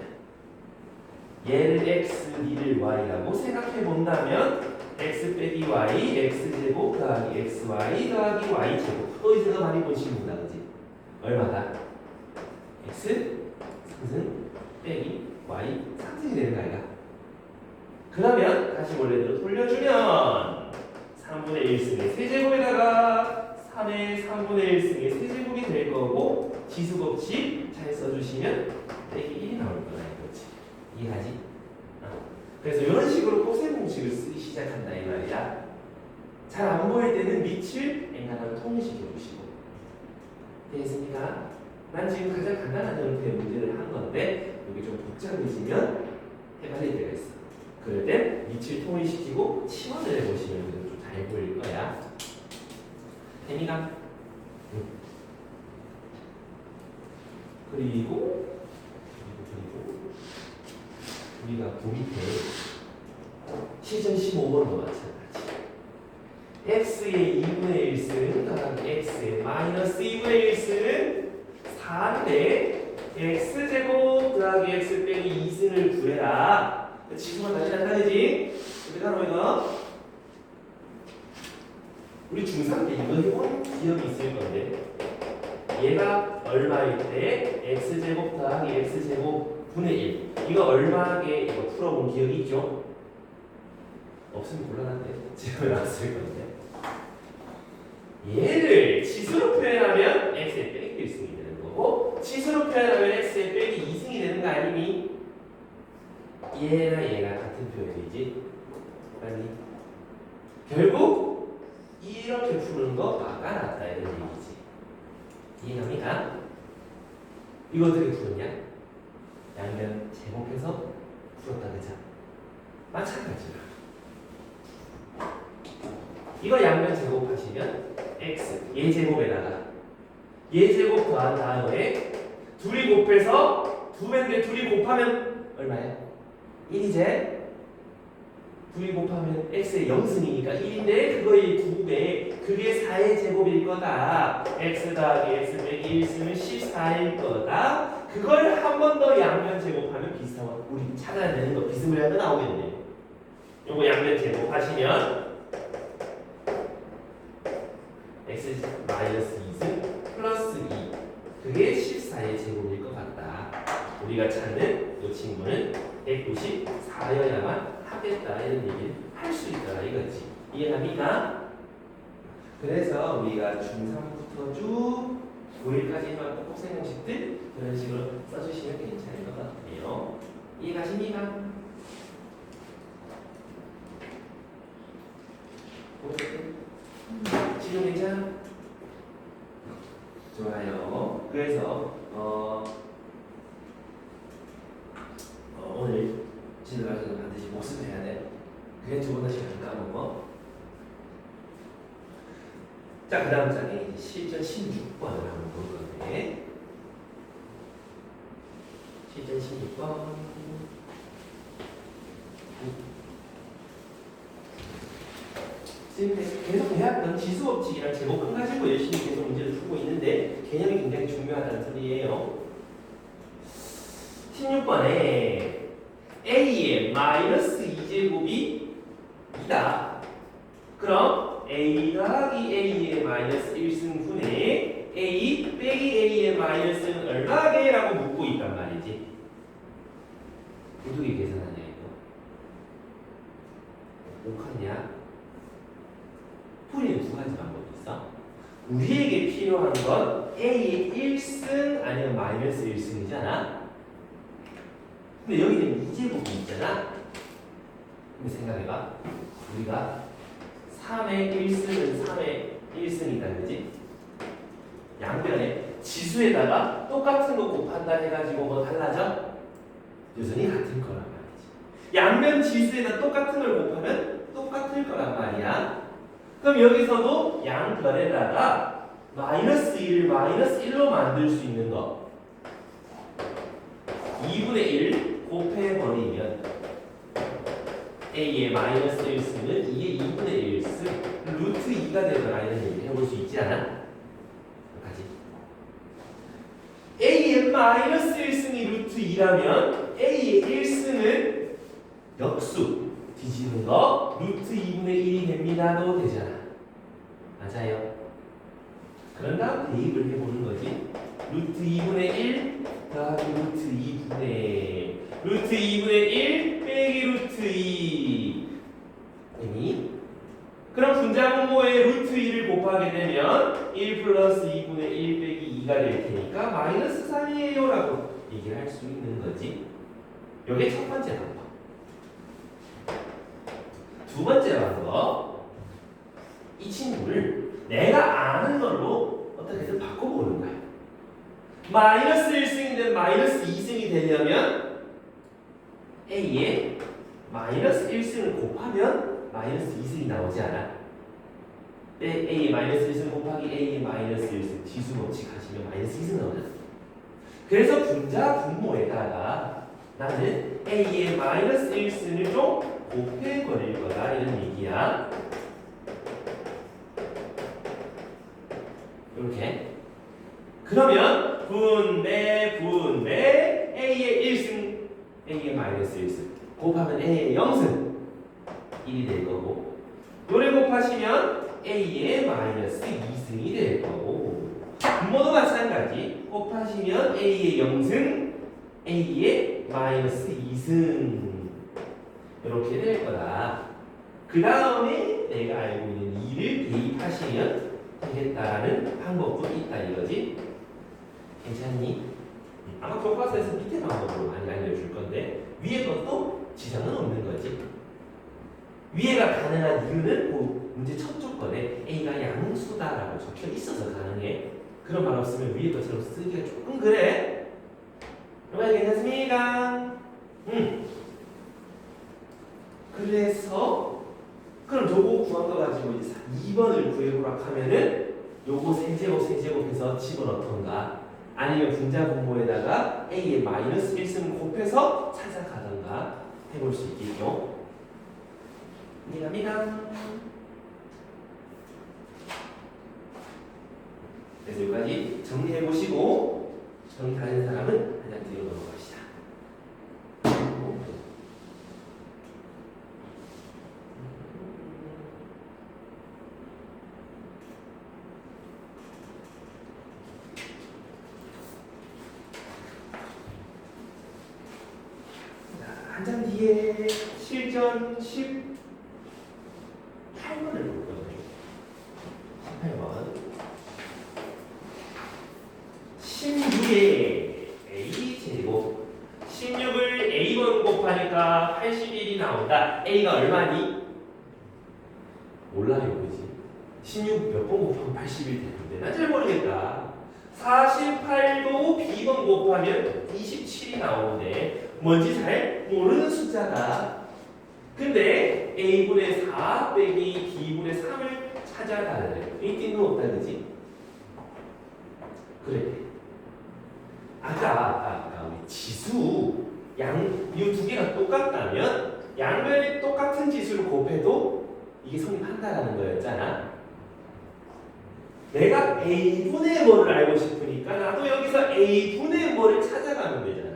얘를 x, b를 y라고 생각해 본다면 x 빼기 y, x제곱 더하기 xy 더하기 y제곱. 어디서 많이 본 식입니다. 그지? 얼마다? x 상승 빼기 y 상승이 되는 거 아이가? 그러면 다시 원래대로 돌려주면 3분의 1승의 세제곱에다가 3의 3분의 1승의 세제곱이 될 거고 지수법칙 잘 써주시면 빼기 1이 나올 거다 이거지. 이해하지? 그래서 이런 식으로 곱셈 공식을 쓰기 시작한다 이 말이야. 잘 안 보일 때는 밑을 엔간하고 통일시켜 주시고. 됐습니까? 난 지금 가장 간단한 형태의 문제를 한 건데 여기 좀 복잡해지면 헷갈릴 때가 있어. 그럴 땐 밑을 통일시키고 치환을 해보시면 좀 잘 보일 거야. 됩니까? 그리고 우리가 그 밑에 시즌 15번도 마찬가지. x의 2분의 1승 더하기 x의 마이너스 2분의 1승은 4인데 x제곱 더하기 x 빼기 2승을 구해라. 지수만 다시 나타내지. 그러니까 이거 우리 중3 때 이거 해본 기억이 있을 건데 얘가 얼마일 때 x제곱 더하기 x제곱 분의 1 이거 얼마게 이거 풀어본 기억이 있죠? 없으면 곤란한데 지금 나왔을 건데 얘를 치수로 표현하면 x의 빼기 1승이 되는 거고 치수로 표현하면 x의 빼기 2승이 되는 거 아니니? 얘나 얘가 같은 표현이지. 빨리 결국 이렇게 푸는 거 막아놨다 이런 얘기지. 이해합니까? 이거 어떻게 풀었냐? 양면 제곱해서 풀었다 그죠? 마찬가지로 이거 양면 제곱하시면 x 얘 제곱에다가 얘 제곱 더한 다음에 둘이 곱해서 두 배인데 둘이 곱하면 얼마야? 1이제 둘이 곱하면 x의 0승이니까 1인데 그거의 2배 그게 4의 제곱일 거다. x 더하기 x 빼기 1승은 14일 거다. 그걸 한 번 더 양면 제곱하면 비슷한 거 우리 찾아야 되는 거 비스무리한 거 나오겠네. 요거 양면 제곱하시면 x 마이너스 2승 플러스 2 그게 14의 제곱일 것 같다. 우리가 찾는 이 친구는 194여야만 하겠다 이런 얘기를 할 수 있다 이거지. 이해합니까? 그래서 우리가 중3부터 쭉 고1까지만 곱셈 공식들 이런 식으로 써주시면 괜찮을 것 같아요. 이해가십니까? 지금 괜찮아? 좋아요. 그래서 오늘 지도 가서도 반드시 복습해야 돼. 그게 두 번 다시 안 까먹어. 자, 그 다음 장에 이제 실전 16번을 한번 볼 건데 실전 16번 지금 계속 해왔던 지수법칙이랑 제곱근 가지고 열심히 계속 문제를 풀고 있는데 개념이 굉장히 중요하다는 소리예요. 16번에 a의 마이너스 2제곱이 2다. 그럼 a 더하기 a의 마이너스 1승분의 a 빼기 a의 마이너스는 얼마게? 라고 묻고 있단 말이지. 어떻게 계산하냐 이거. 옳겠냐? 풀이는 두 가지 방법이 있어. 우리에게 필요한 건 a의 1승 아니면 마이너스 1승이잖아. 근데 여기는 2제곱이 있잖아. 근데 생각해봐. 우리가 3의 1승은 3의 1승이다 그지? 양변에 지수에다가 똑같은 거 곱한다 해가지고 뭐 달라져? 여전히 같을 거란 말이지. 양변 지수에다 똑같은 걸 곱하면 똑같을 거란 말이야. 그럼 여기서도 양변에다가 마이너스 1을 마이너스 1로 만들 수 있는 거 2분의 1 곱해버리면 a의 마이너스 1승은 2의 2분의 1승 루트 2가 되거나 이런 얘기를 해볼 수 있지 않아? 여기까지. a의 마이너스 1승이 루트 2라면 a의 1승은 역수 뒤집은 거 루트 2분의 1이 됩니다도 되잖아. 맞아요. 그런 다음 대입을 해보는 거지. 루트 2분의 1 더하기 루트 2분의 1 빼기 루트 2 되니? 그럼 분자분모에 루트 2를 곱하게 되면 1 플러스 2분의 1 빼기 2가 될 테니까 마이너스 3이에요 라고 얘기를 할 수 있는 거지. 이게 첫 번째 방법. 두 번째 방법. 이 친구를 내가 아는 걸로 어떻게든 바꿔보는 거야. 마이너스 1승인데 마이너스 2승이 되려면 A에 마이너스 1승을 곱하면 마이너스 2승이 나오지 않아? A의 마이너스 1승 곱하기 A의 마이너스 1승 지수 법칙 하시면 마이너스 2승 나오잖아. 그래서 분자 분모에다가 나는 A의 마이너스 1승을 좀 곱해버릴 거다 이런 얘기야. 이렇게. 그러면 분배 A의 1승 A의 마이너스 1승 곱하면 A의 0승 1이 될 거고 요래 곱하시면 A의 마이너스 2승이 될 거고 분모도 마찬가지 곱하시면 A의 0승 A의 마이너스 2승 이렇게 될 거다. 그 다음에 내가 알고 있는 2를 대입하시면 되겠다라는 방법도 있다 이거지. 괜찮니? 아마 교과서에서 밑에 방법으로 많이 알려줄 건데 위에 것도 지장은 없는 거지. 위에가 가능한 이유는 그 문제 첫 조건에 A가 양수다라고 적혀 있어서 가능해. 그런 말 없으면 위에 것처럼 쓰기가 조금 그래. 여러분 괜찮습니까? 그래서 그럼 요거 구한 거 가지고 이제 2번을 구해보라 하면은 요거 세제곱해서 집어넣던가 아니면 분자 분모에다가 A의 마이너스 1승 곱해서 찾아가던가 해볼 수 있겠죠. 이해갑니다. 그래서 여기까지 정리해보시고 정리 다 된 사람은 그냥 뒤로 넘어갑시다. 한 장 뒤에 실전 18번을 볼 거예요. 18번. 16에 A제곱 16을 A번 곱하니까 81이 나온다. A가 얼마니? 몰라요, 그지? 16 몇 번 곱하면 81 되는데 난 잘 모르겠다. 48도 B번 곱하면 27이 나오는데 뭔지 잘 모르는 숫자다. 근데 A분의 4 빼기 B분의 3을 찾아달래. 이 띵은 없다, 그지? 그래. 아까 우리 지수 이 두 개가 똑같다면 양변이 똑같은 지수를 곱해도 이게 성립한다라는 거였잖아. 내가 A분의 뭐를 알고 싶으니까 나도 여기서 A분의 뭐를 찾아가면 되잖아.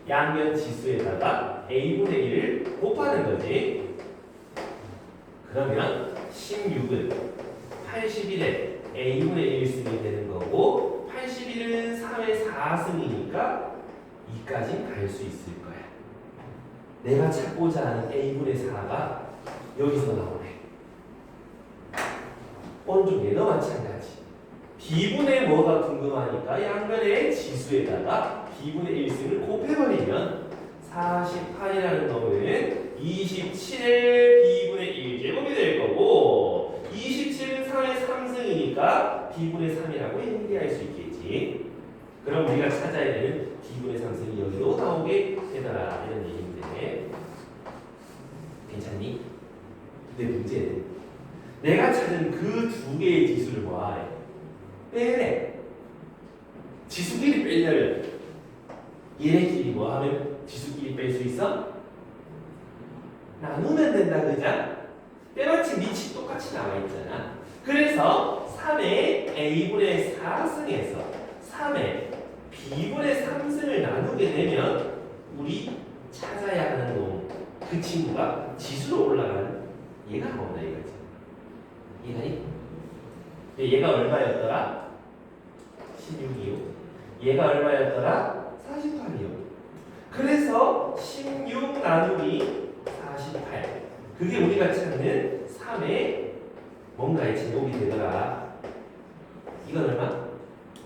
양변 지수에다가 A분의 1을 곱하는 거지. 그러면 16은 81에 A분의 1승이 되는 거고 81은 3의 4승이니까 2까지 갈 수 있을 거야. 내가 찾고자 하는 A분의 4가 여기서 나오네. 오른쪽 얘도 마찬가지. B분의 뭐가 궁금하니까 양변의 지수에다가 B분의 1승을 곱해버리면 48이라는 놈은 27의 B분의 1제곱이 될 거고 27은 3의 3승이니까 B분의 3이라고 얘기할 수 있겠지. 그럼 우리가 찾아야 되는 B분의 3승이 여기로 나오게 되더라 이런 얘기인데 괜찮니? 근데 문제는 내가 찾은 그 두 개의 지수를 뭐하래? 빼래. 지수끼리 빼려면 얘네끼리 뭐 하면 지수끼리 뺄 수 있어? 나누면 된다, 그죠? 때마침 밑이 똑같이 나와 있잖아. 그래서 3의 a분의 4승에서 3의 b분의 3승을 나누게 되면 우리 찾아야 하는 놈, 그 친구가 지수로 올라가는 얘가 나온다 이거지. 이해가니? 얘가 얼마였더라? 16이요. 얘가 얼마였더라? 48이요. 그래서 16 나누기 48. 그게 우리가 찾는 3의 뭔가의 제곱이 되더라. 이건 얼마?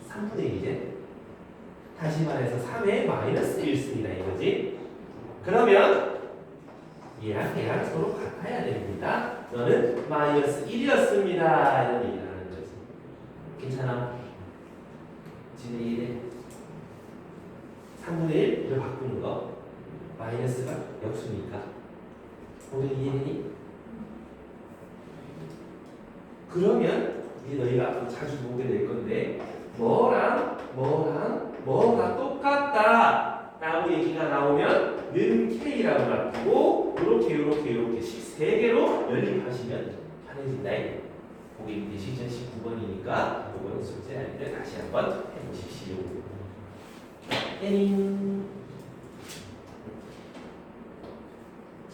3분의 1이지. 다시 말해서 3의 마이너스 1습니다. 이거지. 그러면 얘랑 얘랑 서로 같아야 됩니다. 너는 마이너스 1이었습니다. 이런 얘기를 하는 거지. 괜찮아? 진짜 이해돼? 3분의 1을 바꾸는 거 마이너스가 역수니까 오늘 이해되니? 그러면 이제 너희가 앞으로 자주 보게 될 건데 뭐랑 뭐가 똑같다 라고 얘기가 나오면 는 K라고 놔두고 요렇게 식 3개로 연립하시면 편해진다. 보기 밑에 시전 19번이니까 이거는 숙제 아닌데 다시 한번 해보십시오. 땡.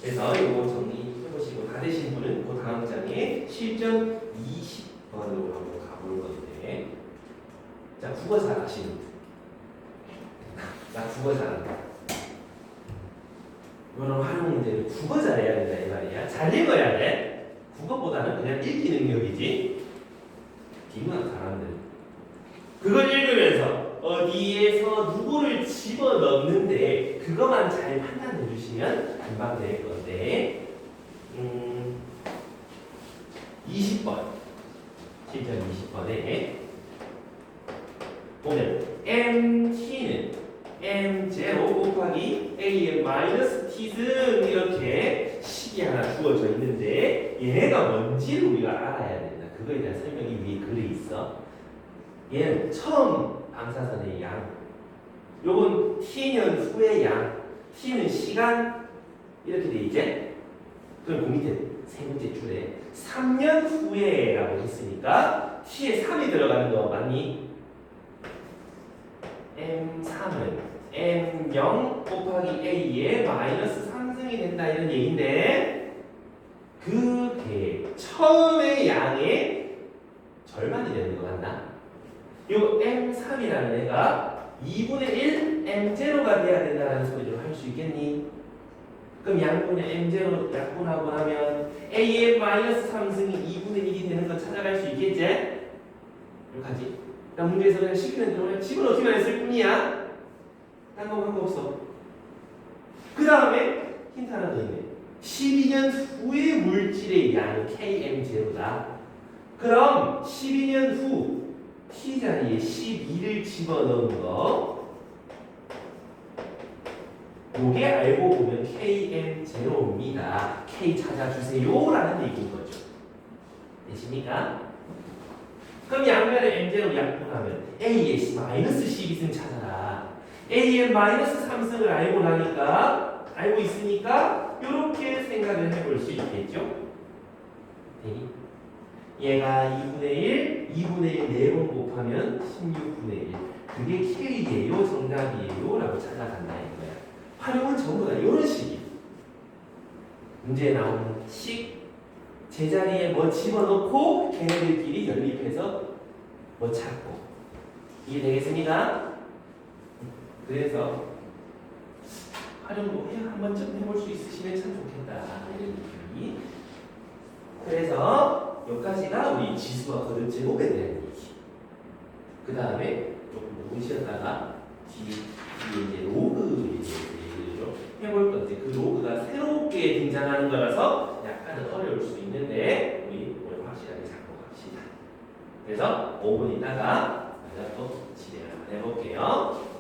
그래서 이거 정리해보시고 다 되신 분은 그 다음 장에 실전 20번으로 한번 가볼 건데, 자, 국어 잘하시는 분. 나 국어 잘한다. 이런 활용 문제는 국어 잘해야 된다 이 말이야. 잘 읽어야 돼. 국어보다는 그냥 읽기 능력이지. 뒷문학 잘하는데 그걸 읽으면서 어디에서 누구를 집어넣는데 그것만 잘 판단해 주시면 금방 될 건데 20번 실전 20번에 보면 MT는 M0 곱하기 AM 마이너스 T승 이렇게 식이 하나 주어져 있는데 얘네가 뭔지를 우리가 알아야 된다. 그거에 대한 설명이 위에 글에 있어. 얘는 처음 방사선의 양, 요건 T년 후의 양, T는 시간 이렇게 돼 있지? 그럼 그 밑에 세 번째 줄에 3년 후에 라고 했으니까 T에 3이 들어가는 거 맞니? M3은 M0 곱하기 A에 마이너스 3승이 된다 이런 얘기인데 그게 처음의 양의 절반이 되는 거 같나? 요 M3이라는 애가 2분의 1 M0가 돼야 된다는 소리를 할 수 있겠니? 그럼 양분의 M0 약분하고 나면 A의 마이너스 3승이 2분의 1이 되는 거 찾아갈 수 있겠지? 이렇게 하지? 나 문제에서 그냥 시키는 대로 집어넣기만 했을 뿐이야. 딴 거 한 거 없어. 그 다음에 힌트 하나 더 있네. 12년 후의 물질의 양이 KM0다. 그럼 12년 후 T 자리에 12를 집어넣은 거 요게 알고 보면 KM0입니다. K 찾아주세요 라는 얘기인 거죠. 되십니까? 그럼 양면을 M0 약분하면 A의 마이너스 12승 찾아라. A의 마이너스 3승을 알고 있으니까 이렇게 생각을 해볼 수 있겠죠. 얘가 2분의 1, 2분의 1 4번 곱하면 16분의 1. 그게 K예요, 정답이에요 라고 찾아간다 이거야. 활용은 전부 다 이런 식이에요. 문제에 나오는 식, 제자리에 뭐 집어넣고 걔네들끼리 연립해서 뭐 찾고. 이해되겠습니까? 그래서 활용도 한 번쯤 해볼 수 있으시면 참 좋겠다 이런 느낌이. 그래서 여기까지가 우리 지수와 거듭 제곱에 대한 얘기. 그 다음에 조금 보시다가 뒤에 이제 로그 얘기를 해볼 건데 그 로그가 새롭게 등장하는 거라서 약간은 어려울 수 있는데 우리 오늘 확실하게 잡고 갑시다. 그래서 5분 있다가 또 진행을 해볼게요.